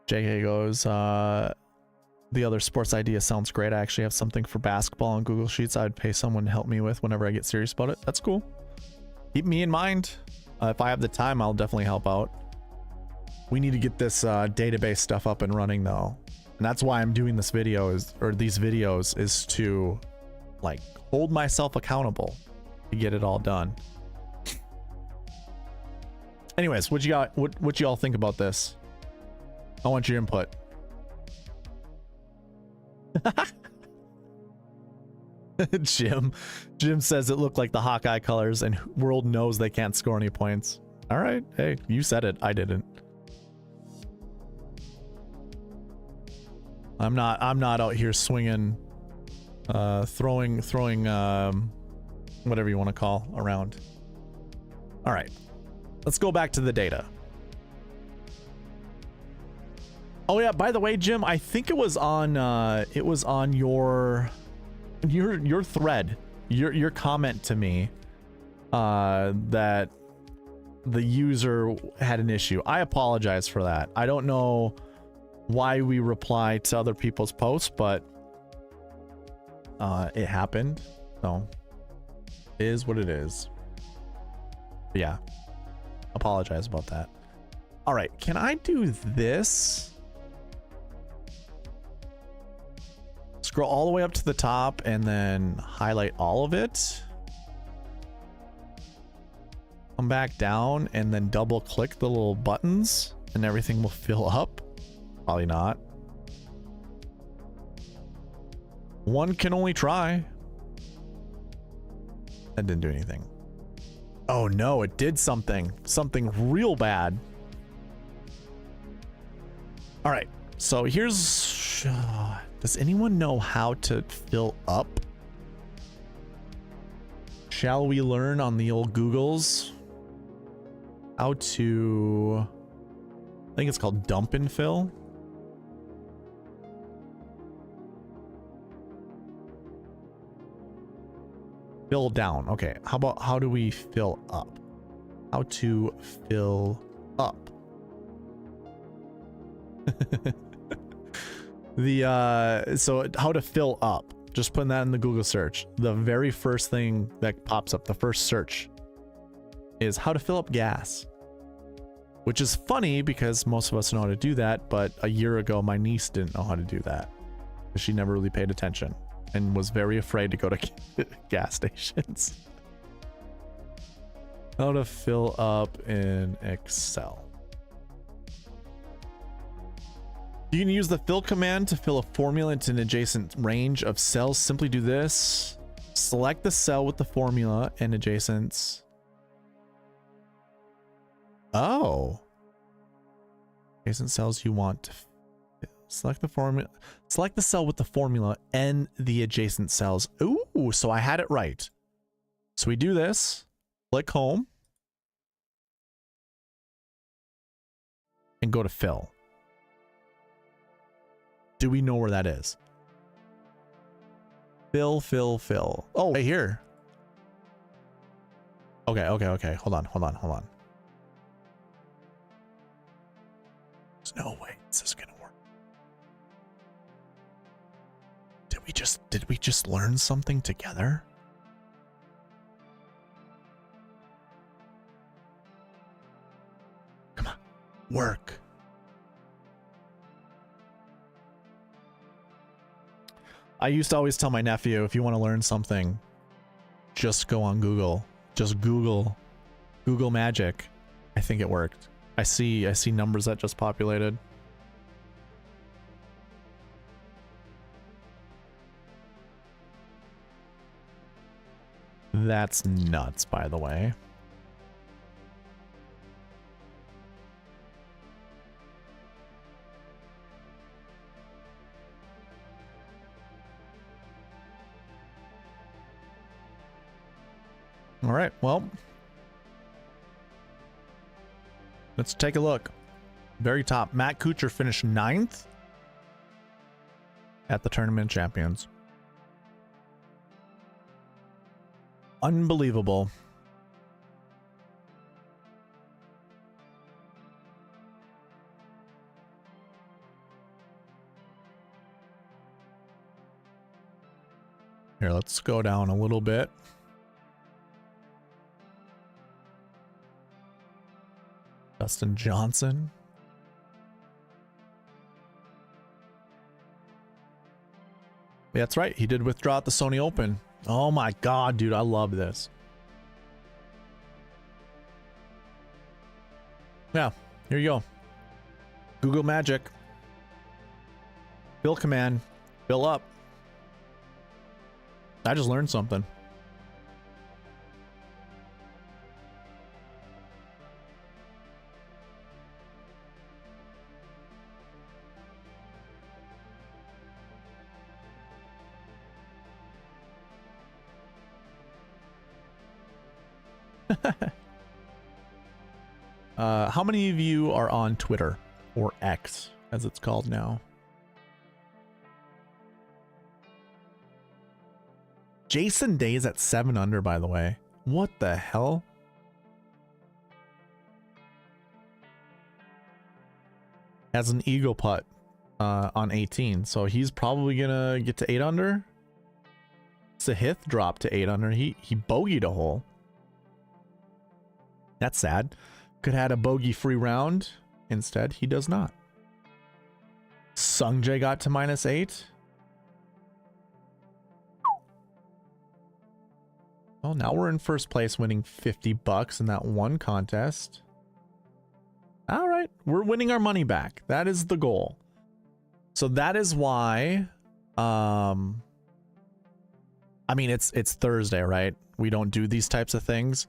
JK goes, the other sports idea sounds great. I actually have something for basketball on Google Sheets I'd pay someone to help me with whenever I get serious about it. That's cool. Keep me in mind. If I have the time, I'll definitely help out. We need to get this database stuff up and running though. And that's why I'm doing this video these videos is to like hold myself accountable to get it all done. Anyways, what you all think about this? I want your input. Jim says it looked like the Hawkeye colors and World knows they can't score any points. All right, hey, you said it, I didn't. I'm not out here swinging, throwing whatever you want to call around. All right, let's go back to the data. Oh yeah, by the way, Jim, I think it was on your thread, your comment to me, that the user had an issue. I apologize for that. I don't know why we reply to other people's posts, but it happened. So it is what it is. But yeah, apologize about that. All right, can I do this? Scroll all the way up to the top and then highlight all of it. Come back down and then double click the little buttons and everything will fill up. Probably not. One can only try. That didn't do anything. Oh no, it did something. Something real bad. All right, so here's... does anyone know how to fill up? Shall we learn on the old Googles how to... I think it's called dump and fill. Fill down. Okay, how about how do we fill up? How to fill up. So how to fill up. Just putting that in the Google search. The very first thing that pops up, the first search, is how to fill up gas. Which is funny because most of us know how to do that, but a year ago my niece didn't know how to do that. She never really paid attention and was very afraid to go to gas stations. How to fill up in Excel. You can use the fill command to fill a formula into an adjacent range of cells. Simply do this. Select the cell with the formula and adjacents. Oh. Adjacent cells you want to select the formula. Select the cell with the formula and the adjacent cells. Ooh, so I had it right. So we do this. Click home. And go to fill. Do we know where that is? Fill, fill, fill. Oh, right here. Okay. Hold on. There's no way this is gonna work. Did we just learn something together? Come on, work. I used to always tell my nephew, if you want to learn something, just go on Google. Just Google Magic. I think it worked. I see numbers that just populated. That's nuts, by the way. All right, well, let's take a look. Very top, Matt Kuchar finished 9th at the Tournament Champions. Unbelievable. Here, let's go down a little bit. Dustin Johnson. Yeah, that's right. He did withdraw at the Sony Open. Oh my God, dude. I love this. Yeah, here you go. Google Magic. Fill command. Fill up. I just learned something. How many of you are on Twitter, or X as it's called now? Jason Day is at 7 under, by the way. What the hell? Has an eagle putt on 18, so he's probably gonna get to 8 under. Sahith dropped to 8 under. He bogeyed a hole. That's sad. Could have had a bogey-free round. Instead, he does not. Sungjae got to -8. Well, now we're in first place, winning $50 in that one contest. All right, we're winning our money back. That is the goal. So that is why, I mean, it's Thursday, right? We don't do these types of things.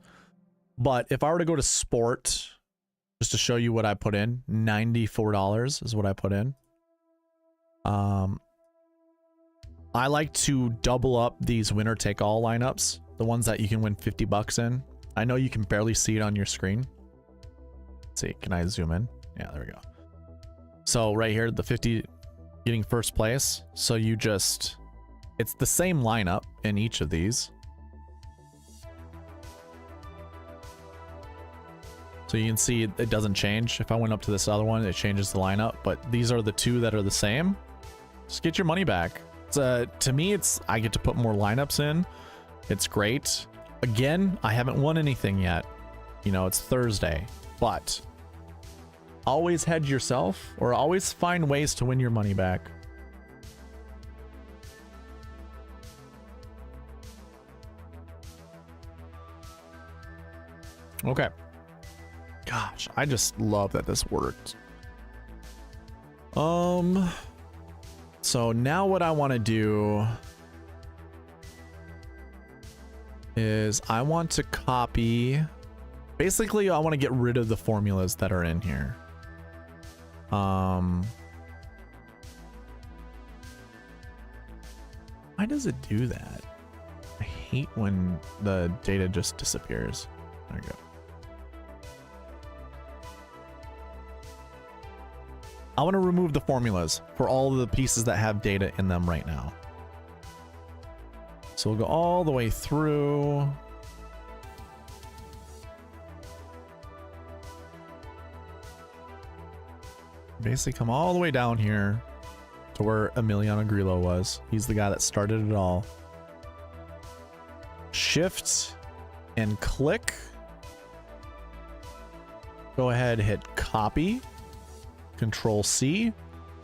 But if I were to go to sport, just to show you what I put in, $94 is what I put in. I like to double up these winner take all lineups, the ones that you can win 50 bucks in. I know you can barely see it on your screen. Let's see, can I zoom in? Yeah, there we go. So right here, the 50 getting first place. So you just, it's the same lineup in each of these. So you can see it doesn't change. If I went up to this other one, it changes the lineup, but these are the two that are the same. Just get your money back. To me, I get to put more lineups in. It's great. Again, I haven't won anything yet. You know, it's Thursday, but always hedge yourself or always find ways to win your money back. Okay. Gosh, I just love that this worked. So now what I want to do is I want to copy, basically I want to get rid of the formulas that are in here. Why does it do that? I hate when the data just disappears. There we go. I want to remove the formulas for all of the pieces that have data in them right now. So we'll go all the way through. Basically come all the way down here to where Emiliano Grillo was. He's the guy that started it all. Shift and click. Go ahead, hit copy. Control C,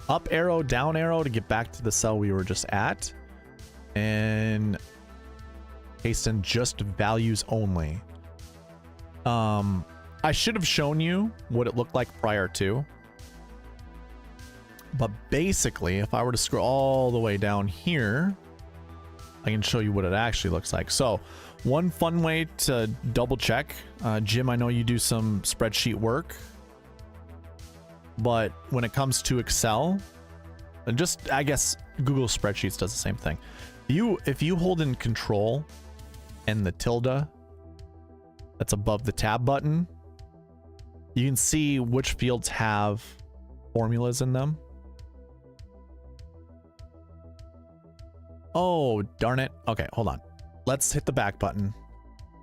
up arrow, down arrow to get back to the cell we were just at, and paste in just values only. I should have shown you what it looked like prior to, but basically if I were to scroll all the way down here, I can show you what it actually looks like. So one fun way to double check, Jim, I know you do some spreadsheet work. But when it comes to Excel, and just, I guess Google Spreadsheets does the same thing. If you hold in Control and the tilde that's above the tab button, you can see which fields have formulas in them. Oh, darn it. Okay, hold on. Let's hit the back button,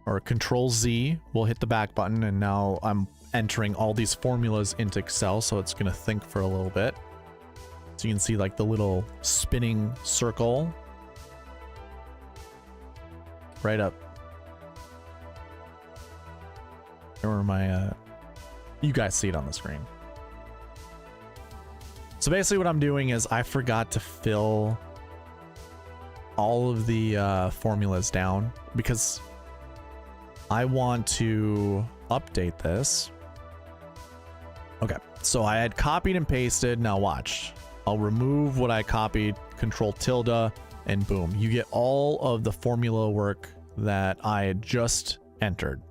or Control Z will hit the back button, and now I'm entering all these formulas into Excel, so it's going to think for a little bit. So you can see like the little spinning circle right up. Or my you guys see it on the screen. So basically what I'm doing is I forgot to fill all of the formulas down because I want to update this. Okay, so I had copied and pasted. Now watch. I'll remove what I copied, Control tilde, and boom. You get all of the formula work that I had just entered.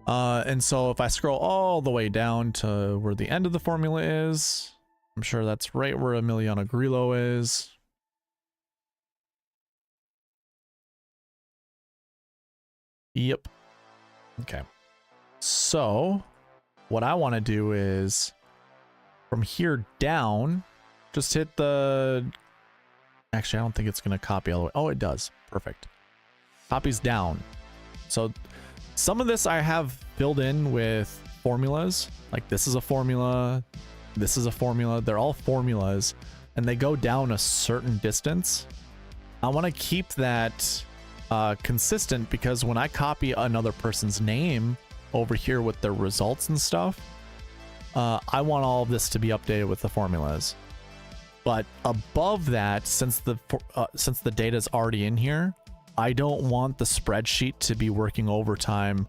And so if I scroll all the way down to where the end of the formula is, I'm sure that's right where Emiliano Grillo is. Yep. Okay. So what I want to do is from here down, just hit the... Actually, I don't think it's going to copy all the way. Oh, it does. Perfect. Copies down. So some of this I have filled in with formulas. Like this is a formula. This is a formula. They're all formulas and they go down a certain distance. I want to keep that consistent because when I copy another person's name over here with their results and stuff, I want all of this to be updated with the formulas. But above that, since the data is already in here, I don't want the spreadsheet to be working overtime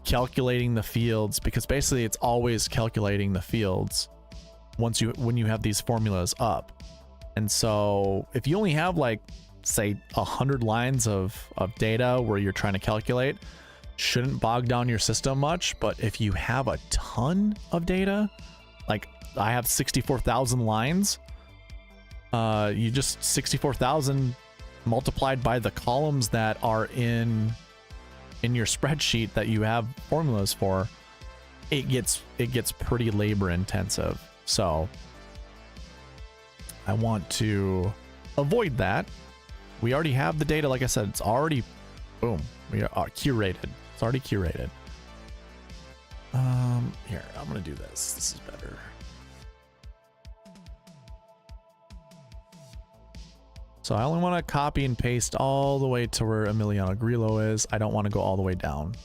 calculating the fields, because basically it's always calculating the fields. when you have these formulas up. And so if you only have like, say, 100 lines of data where you're trying to calculate, shouldn't bog down your system much. But if you have a ton of data, like I have 64,000 lines, you just 64,000 multiplied by the columns that are in your spreadsheet that you have formulas for, it gets pretty labor intensive. So I want to avoid that. We already have the data. Like I said, it's already, boom, we are curated. It's already curated. Here, I'm gonna do this. This is better. So I only want to copy and paste all the way to where Emiliano Grillo is. I don't want to go all the way down.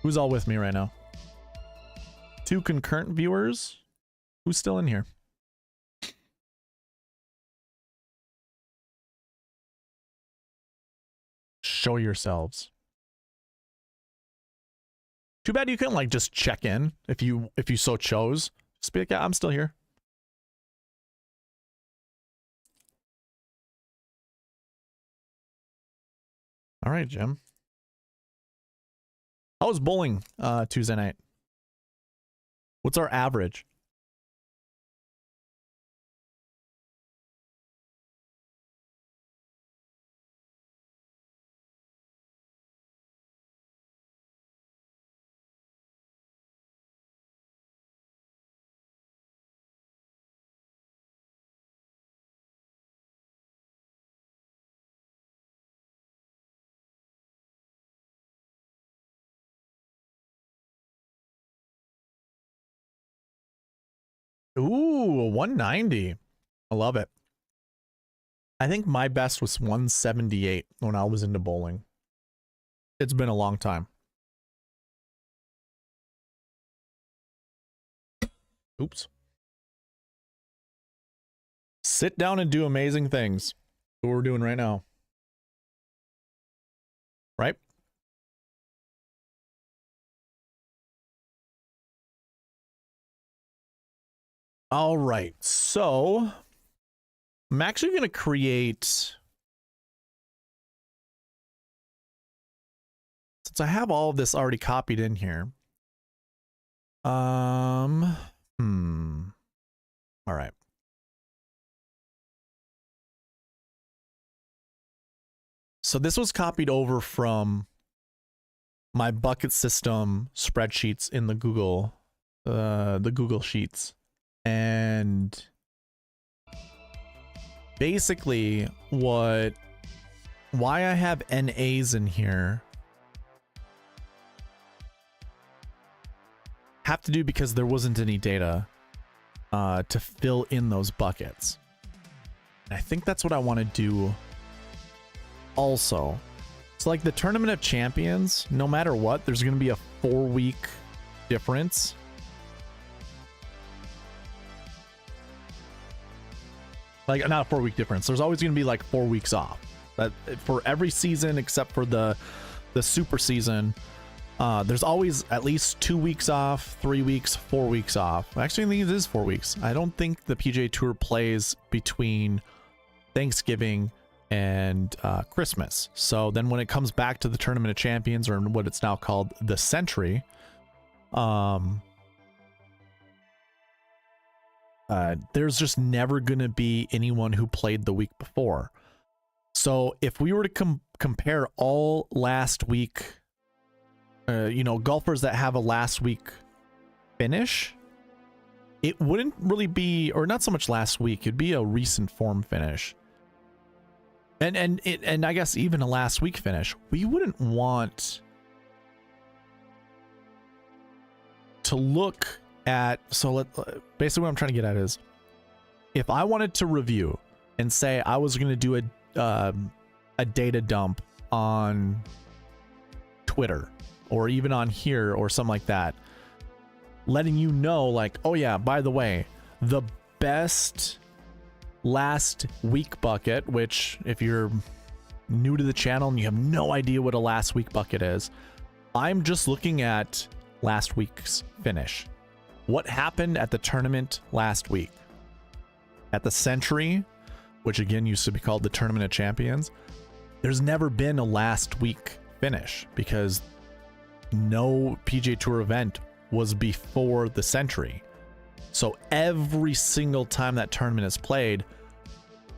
Who's all with me right now? 2 concurrent viewers? Who's still in here? Show yourselves. Too bad you couldn't like just check in if you so chose. Just be like, yeah, I'm still here. All right, Jim. How was bowling Tuesday night? What's our average? Ooh, 190. I love it. I think my best was 178 when I was into bowling. It's been a long time. Oops. Sit down and do amazing things. What we're doing right now. Right? All right, so I'm actually going to create, since I have all of this already copied in here. All right. So this was copied over from my bucket system spreadsheets in the Google Sheets. And basically why I have NAs in here have to do because there wasn't any data to fill in those buckets. And I think that's what I want to do also. So like the Tournament of Champions, no matter what, there's going to be a 4-week difference. Like, not a 4-week difference. There's always going to be like 4 weeks off. That for every season except for the super season, there's always at least 2 weeks off, 3 weeks, 4 weeks off. Actually, I think it is 4 weeks. I don't think the PGA Tour plays between Thanksgiving and Christmas. So then when it comes back to the Tournament of Champions, or what it's now called, the Century, there's just never going to be anyone who played the week before. So if we were to compare all last week, golfers that have a last week finish, it wouldn't really be, or not so much last week, it'd be a recent form finish. And I guess even a last week finish, we wouldn't want to look at, so basically what I'm trying to get at is, if I wanted to review and say I was going to do a data dump on Twitter or even on here or something like that, letting you know like, oh yeah, by the way, the best last week bucket, which if you're new to the channel and you have no idea what a last week bucket is, I'm just looking at last week's finish. What happened at the tournament last week? At the Century, which again used to be called the Tournament of Champions, there's never been a last week finish because no PGA Tour event was before the Century. So every single time that tournament is played,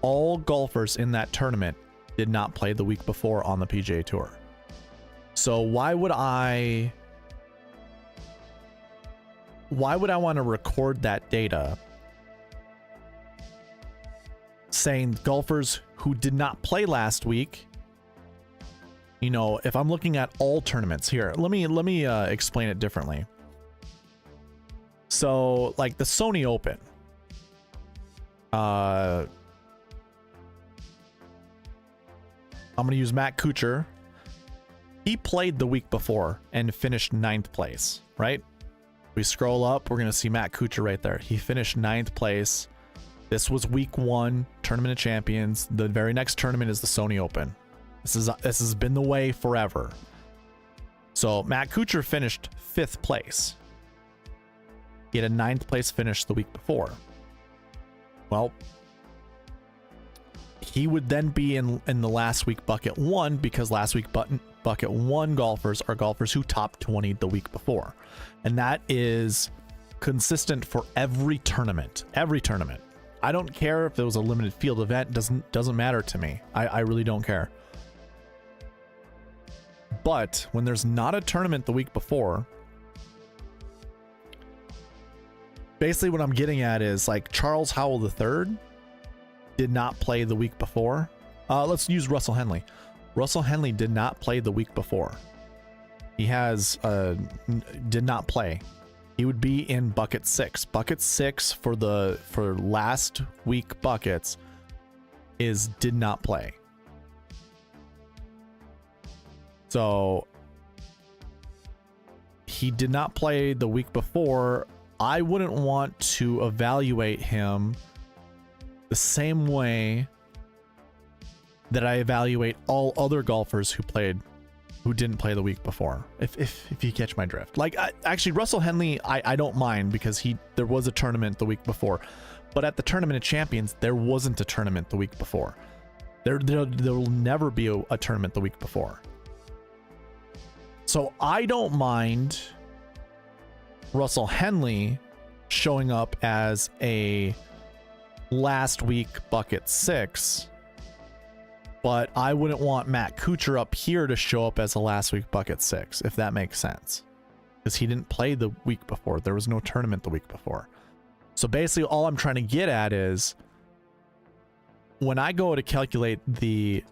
all golfers in that tournament did not play the week before on the PGA Tour. So why would I want to record that data saying golfers who did not play last week? You know, if I'm looking at all tournaments here, let me explain it differently. So like the Sony Open, I'm going to use Matt Kuchar. He played the week before and finished 9th place, right? We scroll up, we're going to see Matt Kuchar right there. He finished 9th place. This was week 1, Tournament of Champions. The very next tournament is the Sony Open. This has been the way forever. So Matt Kuchar finished 5th place. He had a 9th place finish the week before. Well, he would then be in the last week bucket 1 because last week bucket 1 golfers are golfers who top 20 the week before. And that is consistent for every tournament. Every tournament. I don't care if it was a limited field event, doesn't matter to me. I really don't care. But when there's not a tournament the week before, basically what I'm getting at is like Charles Howell III did not play the week before. Let's use Russell Henley. Russell Henley did not play the week before. He did not play. He would be in bucket 6. Bucket 6 for last week buckets is did not play. So he did not play the week before. I wouldn't want to evaluate him the same way that I evaluate all other golfers who didn't play the week before. If you catch my drift. Like actually Russell Henley, I don't mind because there was a tournament the week before, but at the Tournament of Champions there wasn't a tournament the week before. There will never be a tournament the week before. So I don't mind Russell Henley showing up as a last week bucket 6, but I wouldn't want Matt Kuchar up here to show up as a last week bucket 6, if that makes sense, because he didn't play the week before. There was no tournament the week before. So basically all I'm trying to get at is when I go to calculate the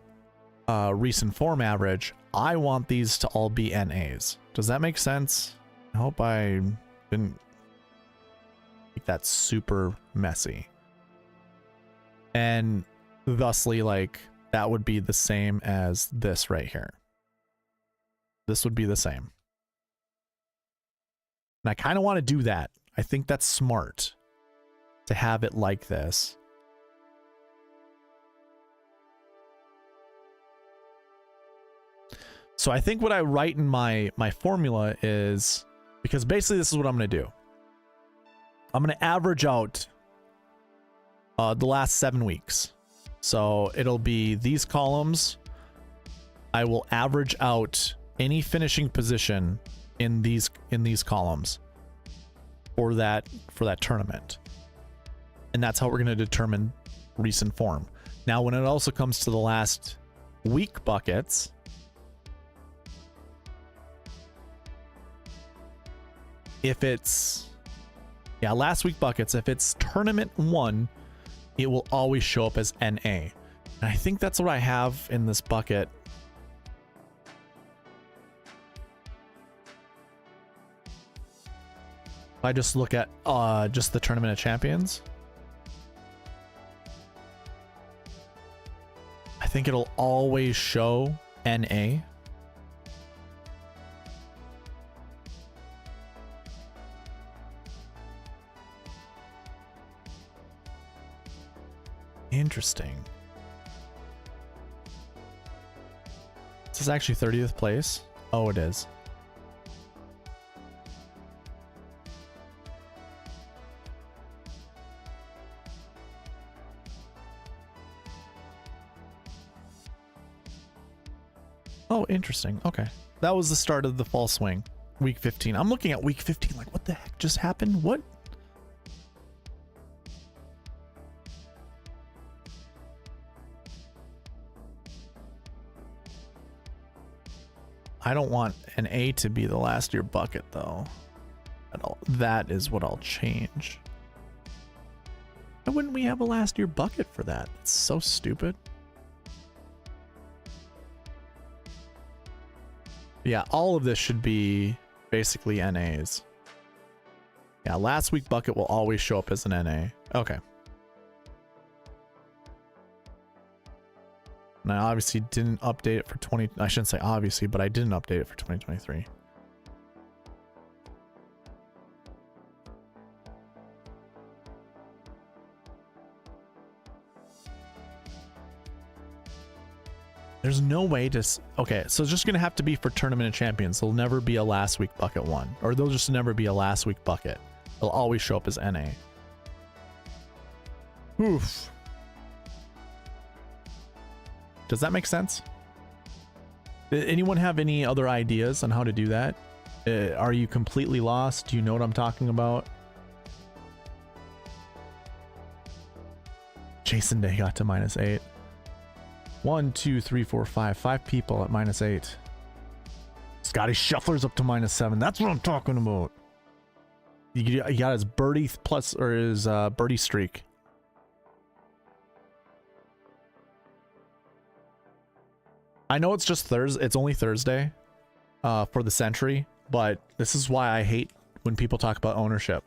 recent form average, I want these to all be NAs. Does that make sense? I hope I didn't make that super messy. And thusly, like, that would be the same as this right here. This would be the same. And I kind of want to do that. I think that's smart to have it like this. So I think what I write in my formula is, because basically this is what I'm going to do. I'm going to average out the last 7 weeks. So it'll be these columns. I will average out any finishing position in these columns for that tournament. And that's how we're going to determine recent form. Now, when it also comes to the last week buckets, if it's, yeah, last week buckets, if it's tournament 1, it will always show up as NA. And I think that's what I have in this bucket. If I just look at just the Tournament of Champions, I think it'll always show NA. Interesting. This is actually 30th place. Oh, it is. Oh, interesting. Okay. That was the start of the fall swing. Week 15. I'm looking at week 15 like, what the heck just happened? What? I don't want an A to be the last year bucket though. At all. That is what I'll change. Why wouldn't we have a last year bucket for that? It's so stupid. Yeah, all of this should be basically NAs. Yeah, last week bucket will always show up as an NA. Okay. And I obviously didn't update it for I shouldn't say obviously, but I didn't update it for 2023. There's no way to... Okay, so it's just going to have to be for Tournament of Champions. There'll never be a last week bucket one. Or there'll just never be a last week bucket. It'll always show up as NA. Oof. Does that make sense? Anyone have any other ideas on how to do that? Are you completely lost? Do you know what I'm talking about? Jason Day got to -8. 1, 2, 3, 4, 5. 5 people at -8. Scotty Scheffler's up to -7. That's what I'm talking about. You got his birdie plus, or his birdie streak. I know it's just Thursday. It's only Thursday for the Century, but this is why I hate when people talk about ownership.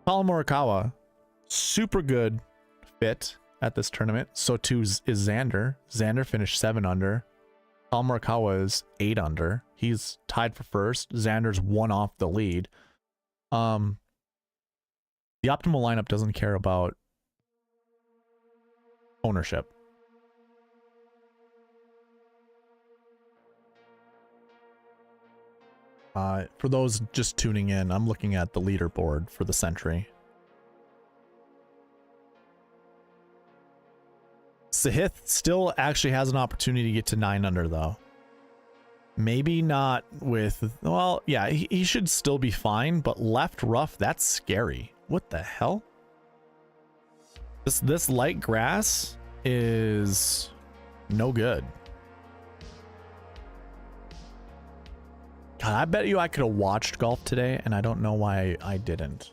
Colin Morikawa, super good fit at this tournament. So too is Xander. Xander finished 7 under. Colin Morikawa is 8 under. He's tied for first. Xander's 1 off the lead. The optimal lineup doesn't care about ownership. For those just tuning in, I'm looking at the leaderboard for the Century. Sahith still actually has an opportunity to get to 9 under though. Maybe not with, well, yeah, he should still be fine, but left rough, that's scary. What the hell? This light grass is no good. God, I bet you I could have watched golf today, and I don't know why I didn't.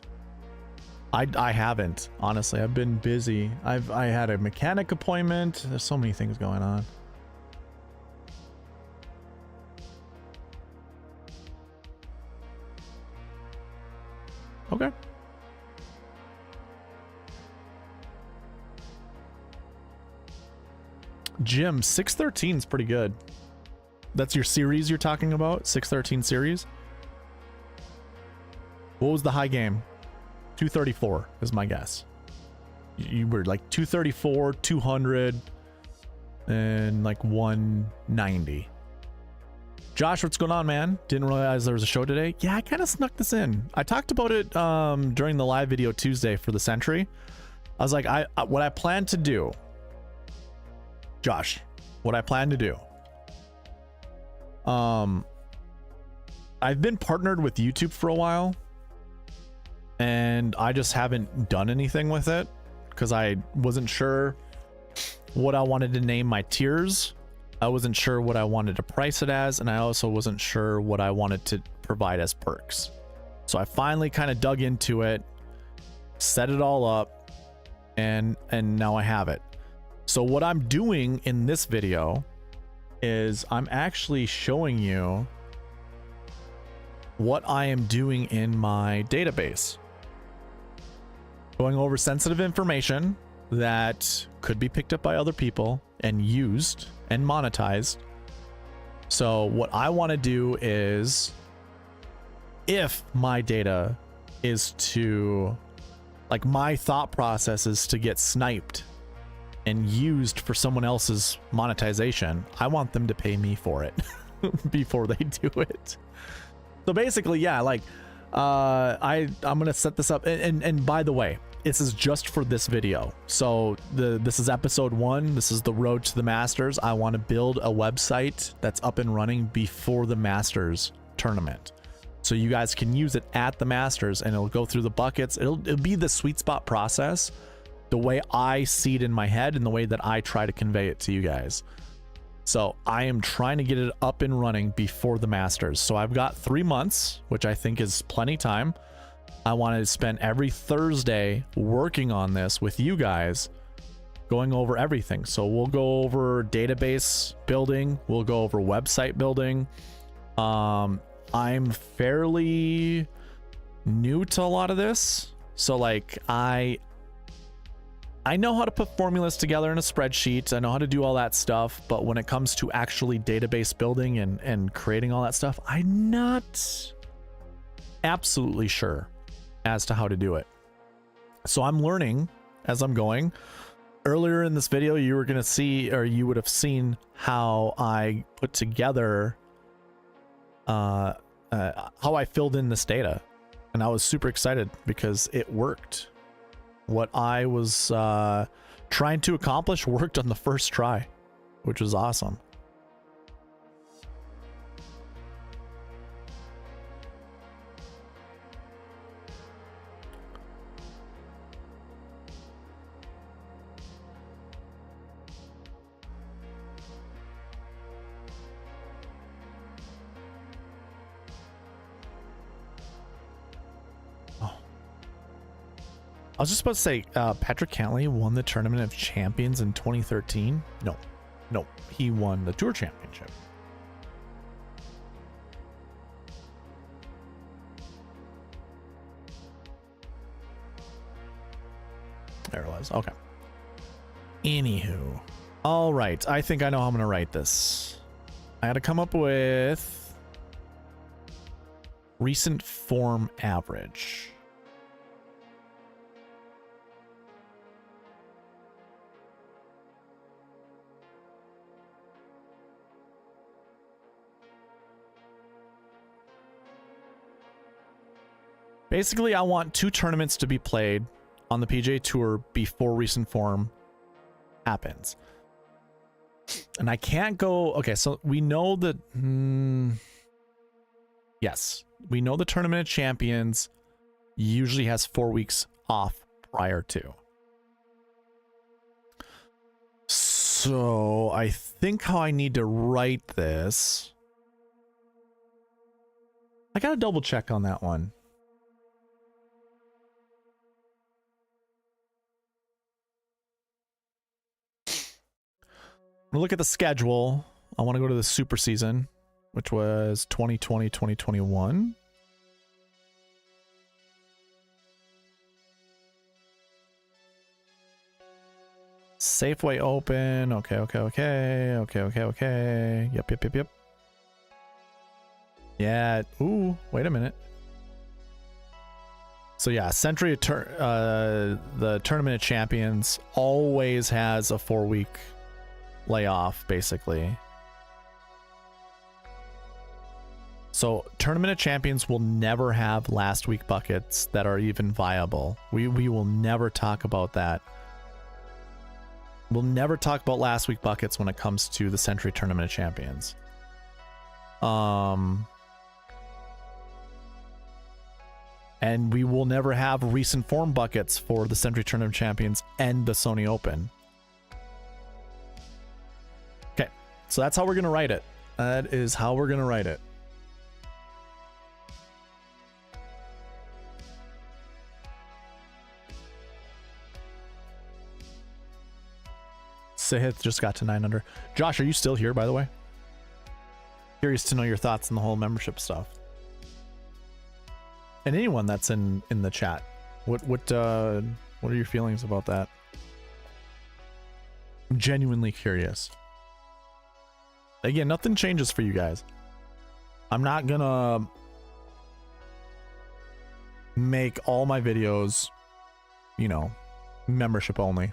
I haven't, honestly. I've been busy. I had a mechanic appointment. There's so many things going on. Okay. Jim, 613 is pretty good. That's your series you're talking about? 613 series? What was the high game? 234 is my guess. You were like 234, 200, and like 190. Josh, what's going on, man? Didn't realize there was a show today. Yeah, I kind of snuck this in. I talked about it during the live video Tuesday for the Century. I was like, what I plan to do, Josh, what I plan to do. I've been partnered with YouTube for a while, and I just haven't done anything with it because I wasn't sure what I wanted to name my tiers. I wasn't sure what I wanted to price it as, and I also wasn't sure what I wanted to provide as perks. So I finally kind of dug into it, set it all up, and now I have it. So what I'm doing in this video is I'm actually showing you what I am doing in my database. Going over sensitive information that could be picked up by other people and used and monetized. So what I want to do is, if my data is to Like, my thought process is to get sniped and used for someone else's monetization. I want them to pay me for it before they do it. So basically, yeah, like, I'm gonna set this up, and by the way, this is just for this video. So this is episode 1. This is the road to the Masters. I want to build a website that's up and running before the Masters tournament, so you guys can use it at the Masters, and it'll go through the buckets. It'll be the sweet spot process, the way I see it in my head and the way that I try to convey it to you guys. So I am trying to get it up and running before the Masters. So I've got 3 months, which I think is plenty time. I wanted to spend every Thursday working on this with you guys, going over everything. So we'll go over database building. We'll go over website building. I'm fairly new to a lot of this. So like, I know how to put formulas together in a spreadsheet. I know how to do all that stuff, but when it comes to actually database building and creating all that stuff, I'm not absolutely sure as to how to do it. So I'm learning as I'm going. Earlier in this video, you were going to see, or you would have seen, how I put together how I filled in this data, and I was super excited because it worked. What I was trying to accomplish worked on the first try, which was awesome. I was just about to say, Patrick Cantley won the Tournament of Champions in 2013. No, he won the Tour Championship. There it was. Okay. Anywho. All right. I think I know how I'm going to write this. I had to come up with recent form average. Basically, I want 2 tournaments to be played on the PGA Tour before recent form happens. And I can't go... Okay, so we know that... yes, we know the Tournament of Champions usually has 4 weeks off prior to. So I think how I need to write this... I gotta double check on that one. Look at the schedule. I want to go to the super season, which was 2020, 2021. Safeway Open. Okay. Yep. Yeah. Ooh, wait a minute. So yeah, the Tournament of Champions always has a 4-week layoff, basically. So Tournament of Champions will never have last week buckets that are even viable. We will never talk about that. We'll never talk about last week buckets when it comes to the Century Tournament of Champions. And we will never have recent form buckets for the Century Tournament of Champions and the Sony Open. So that's how we're going to write it. That is how we're going to write it. Sahith just got to 900. Josh, are you still here, by the way? Curious to know your thoughts on the whole membership stuff. And anyone that's in the chat. What are your feelings about that? I'm genuinely curious. Again, nothing changes for you guys. I'm not gonna make all my videos you know, membership only.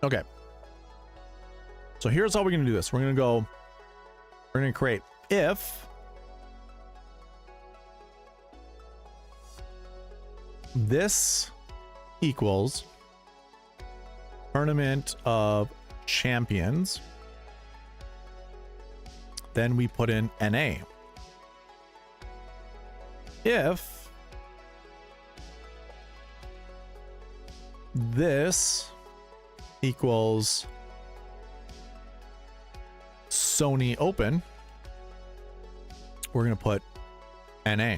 Okay. So here's how we're going to do this. We're going to create if this equals Tournament of Champions, then we put in NA. If this equals Sony Open, we're going to put NA.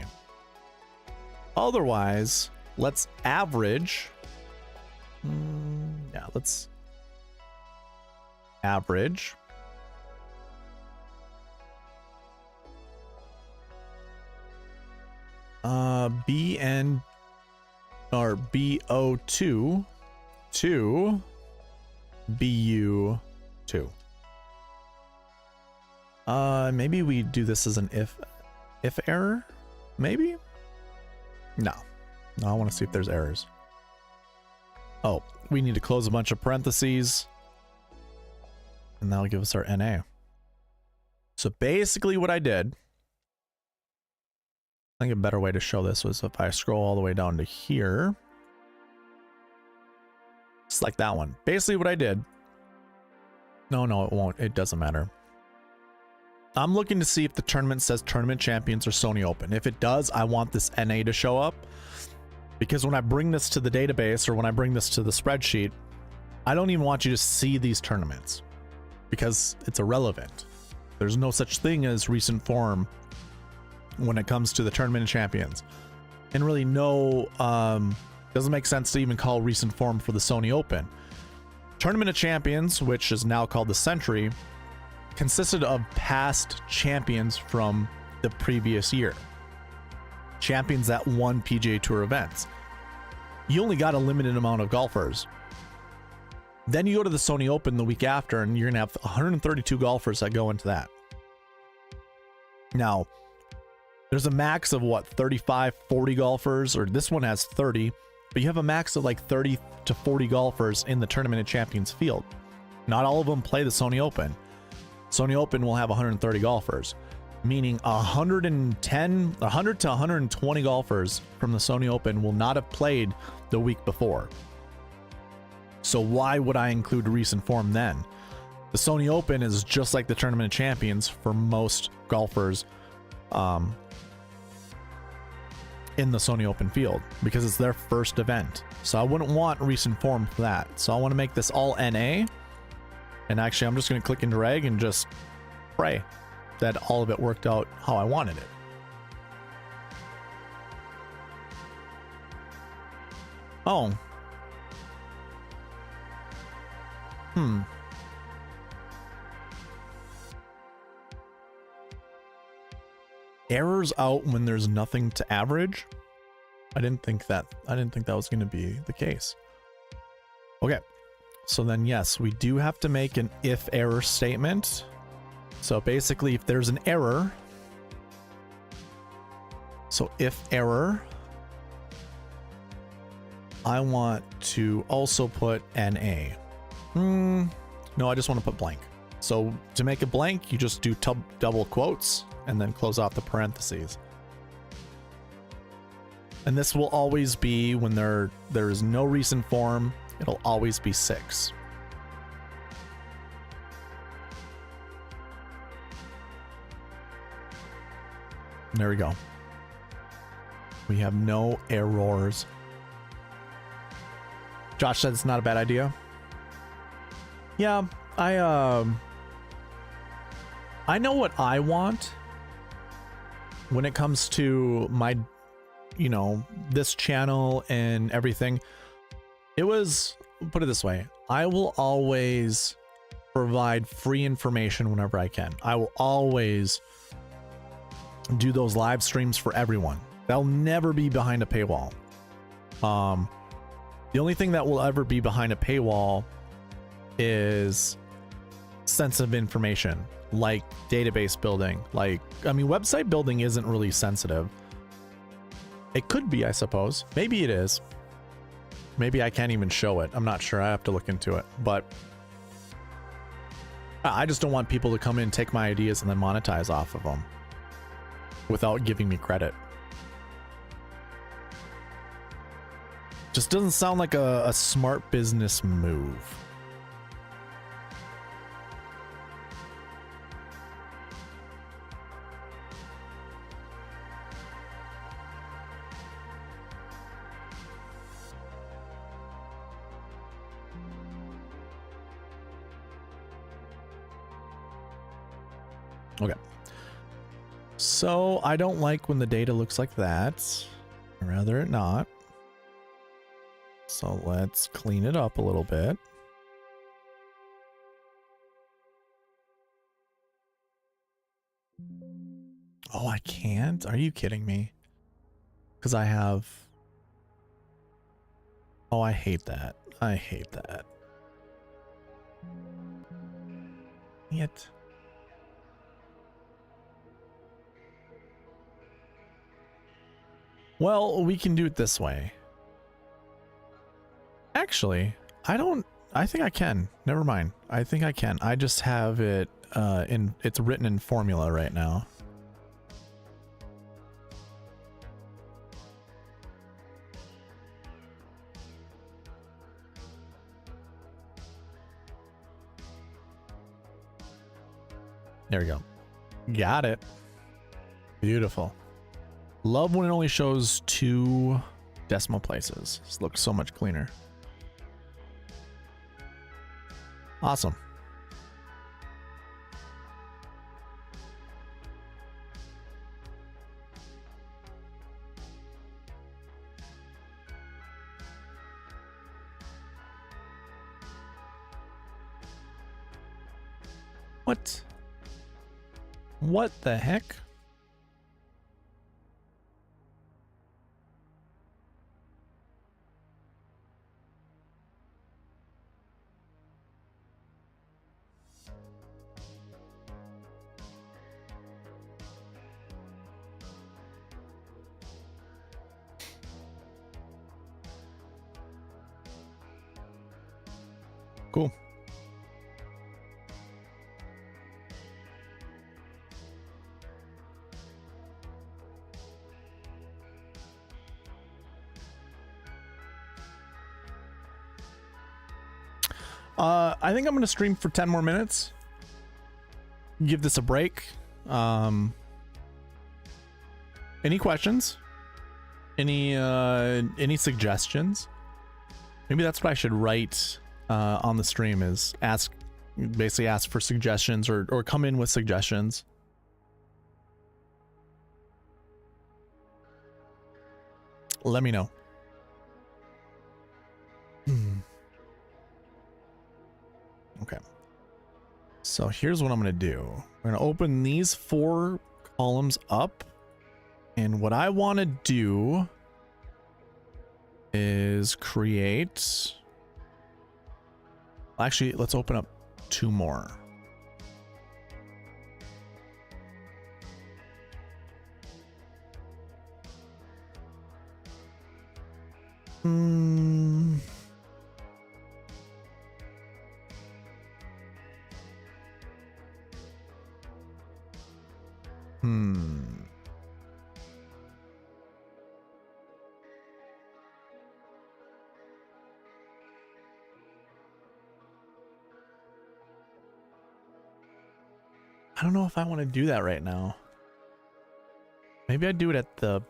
Otherwise, let's average. Yeah, let's average BN or BO2 to BU2. Maybe we do this as an if error, maybe? No, I want to see if there's errors. Oh, we need to close a bunch of parentheses, and that'll give us our NA. So basically what I did, I think a better way to show this was if I scroll all the way down to here. Select that one. Basically what I did. No, it won't. It doesn't matter. I'm looking to see if the tournament says Tournament Champions or Sony Open. If it does, I want this NA to show up. Because when I bring this to the database or when I bring this to the spreadsheet, I don't even want you to see these tournaments. Because it's irrelevant. There's no such thing as recent form when it comes to the Tournament of Champions. And really doesn't make sense to even call recent form for the Sony Open. Tournament of Champions, which is now called the Century, consisted of past champions from the previous year. Champions that won PGA Tour events. You only got a limited amount of golfers. Then you go to the Sony Open the week after, and you're going to have 132 golfers that go into that. Now, there's a max of what, 35, 40 golfers, or this one has 30, but you have a max of like 30 to 40 golfers in the Tournament of Champions field. Not all of them play the Sony Open. Sony Open will have 130 golfers, meaning 100 to 120 golfers from the Sony Open will not have played the week before. So why would I include recent form then? The Sony Open is just like the Tournament of Champions for most golfers in the Sony Open field because it's their first event. So I wouldn't want recent form for that. So I want to make this all NA. And actually, I'm just going to click and drag and just pray that all of it worked out how I wanted it. Oh. Errors out when there's nothing to average. I didn't think that was going to be the case. Okay. So then, yes, we do have to make an if error statement. So basically, if there's an error, so if error, I want to also put NA. No, I just want to put blank. So to make a blank, you just do double quotes and then close off the parentheses. And this will always be when there is no recent form. It'll always be 6. There we go. We have no errors. Josh said it's not a bad idea. Yeah, I know what I want when it comes to my, this channel and everything. It was, put it this way, I will always provide free information whenever I can. I will always do those live streams for everyone. They'll never be behind a paywall. The only thing that will ever be behind a paywall is sensitive information, like database building. Like, I mean, website building isn't really sensitive. It could be, I suppose. Maybe it is. Maybe I can't even show it. I'm not sure. I have to look into it. But I just don't want people to come in, take my ideas, and then monetize off of them without giving me credit. Just doesn't sound like a smart business move. Okay. So I don't like when the data looks like that. I'd rather it not. So let's clean it up a little bit. Oh, I can't? Are you kidding me? Because I have... Oh, I hate that. I hate that. Yet. Well, we can do it this way. Actually, I think I can. Never mind. I think I can. I just have it it's written in formula right now. There we go. Got it. Beautiful. Love when it only shows 2 decimal places. This looks so much cleaner. Awesome. What? What the heck? Cool. I think I'm going to stream for 10 more minutes. Give this a break. Any questions? Any suggestions? Maybe that's what I should write on the stream, is basically ask for suggestions or come in with suggestions. Let me know. Okay. So here's what I'm going to do. We're going to open these 4 columns up. And what I want to do is create... Actually, let's open up 2 more. I don't know if I want to do that right now. Maybe I do it at the...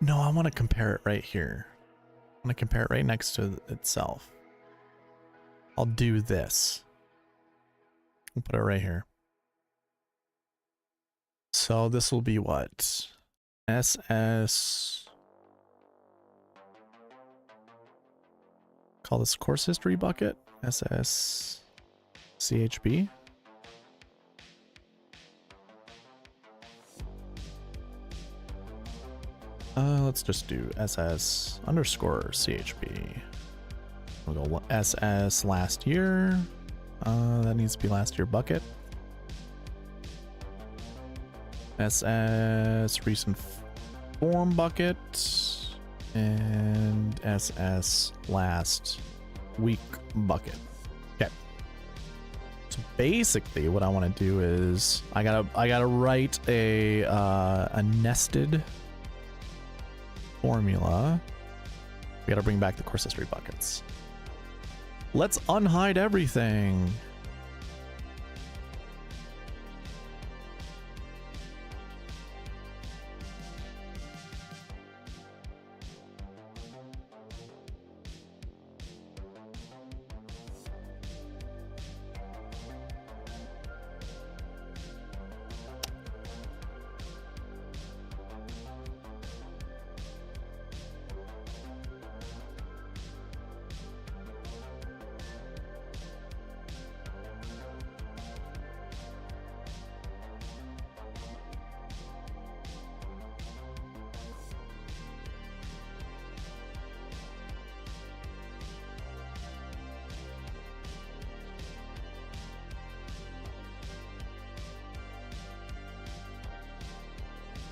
No, I want to compare it right here. I want to compare it right next to itself. I'll do this. We'll put it right here. So this will be what? SS... Call this course history bucket. SS... CHB. Let's just do SS underscore CHB. We'll go SS last year. That needs to be last year bucket. SS recent form bucket. And SS last week bucket. Okay. So basically what I want to do is I gotta write a nested formula. We gotta bring back the course history buckets. Let's unhide everything.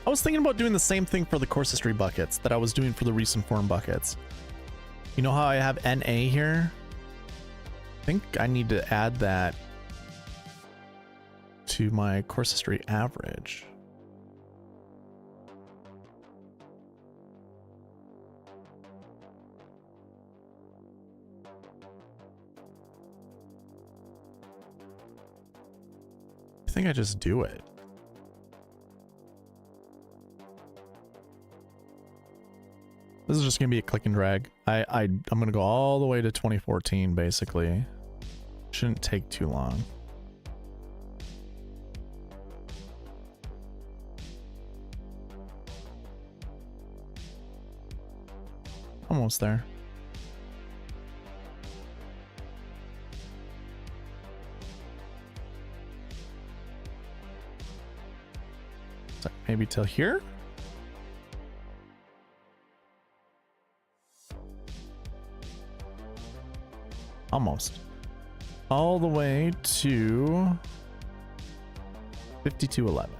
I was thinking about doing the same thing for the course history buckets that I was doing for the recent form buckets. You know how I have NA here? I think I need to add that to my course history average. I think I just do it. This is just gonna be a click and drag. I'm gonna go all the way to 2014 basically. Shouldn't take too long. Almost there. So maybe till here. Almost. All the way to 5211.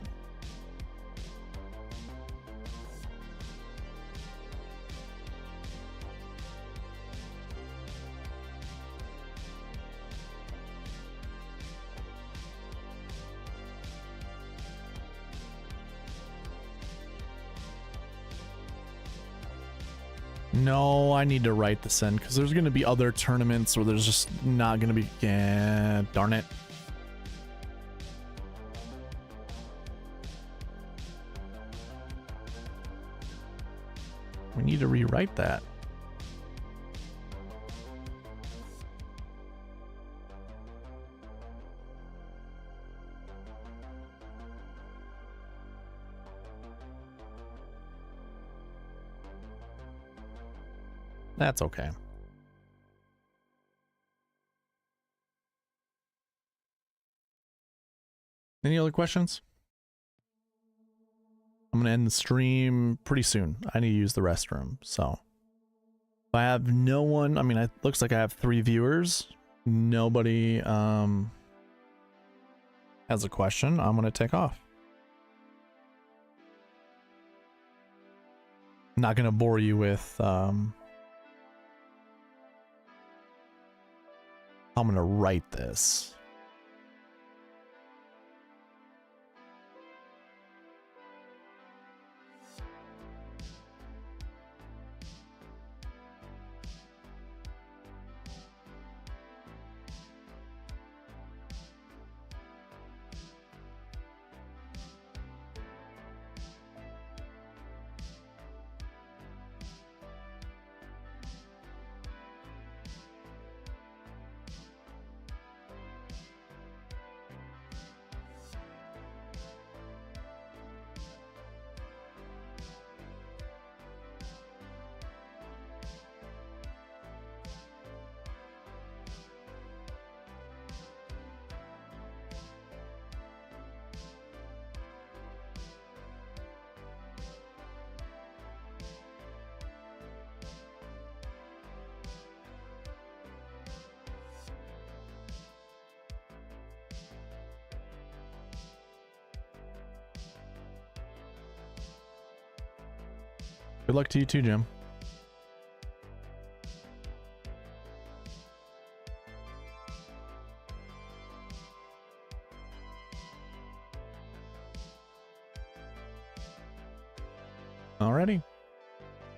No, I need to write this in because there's going to be other tournaments where there's just not going to be... Yeah, darn it. We need to rewrite that. That's okay. Any other questions? I'm gonna end the stream pretty soon. I need to use the restroom, so if I have no one, I mean, it looks like I have 3 viewers. Nobody has a question. I'm gonna take off. I'm not gonna bore you with I'm gonna write this. Good luck to you too, Jim. Alrighty.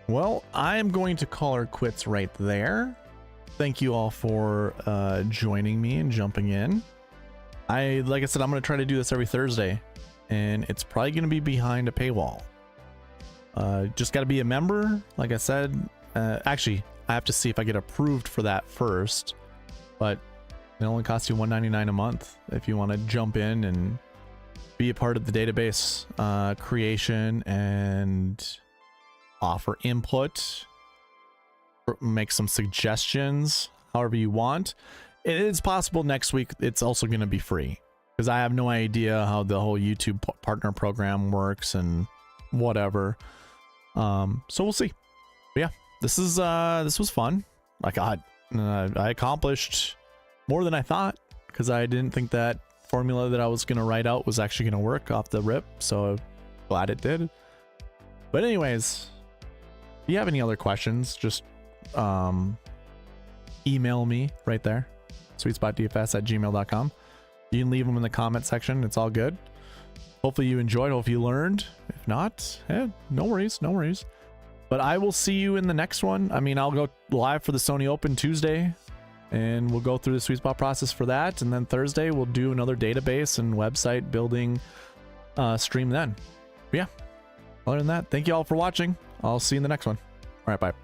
Well, I'm going to call her quits right there. Thank you all for joining me and jumping in. Like I said, I'm going to try to do this every Thursday, and it's probably going to be behind a paywall. Just got to be a member. Like I said, actually, I have to see if I get approved for that first, but it only costs you $1.99 a month if you want to jump in and be a part of the database creation and offer input, make some suggestions, however you want. It is possible next week it's also going to be free, because I have no idea how the whole YouTube partner program works and whatever. So we'll see. But yeah, this was fun. Like I accomplished more than I thought, because I didn't think that formula that I was going to write out was actually going to work off the rip, so glad it did. But anyways, if you have any other questions, just email me right there, SweetSpotDFS@gmail.com. You can leave them in the comment section. It's all good. Hopefully you enjoyed. Hopefully you learned. If not, no worries, no worries. But I will see you in the next one. I mean, I'll go live for the Sony Open Tuesday, and we'll go through the sweet spot process for that. And then Thursday, we'll do another database and website building stream then. But yeah, other than that, thank you all for watching. I'll see you in the next one. All right, bye.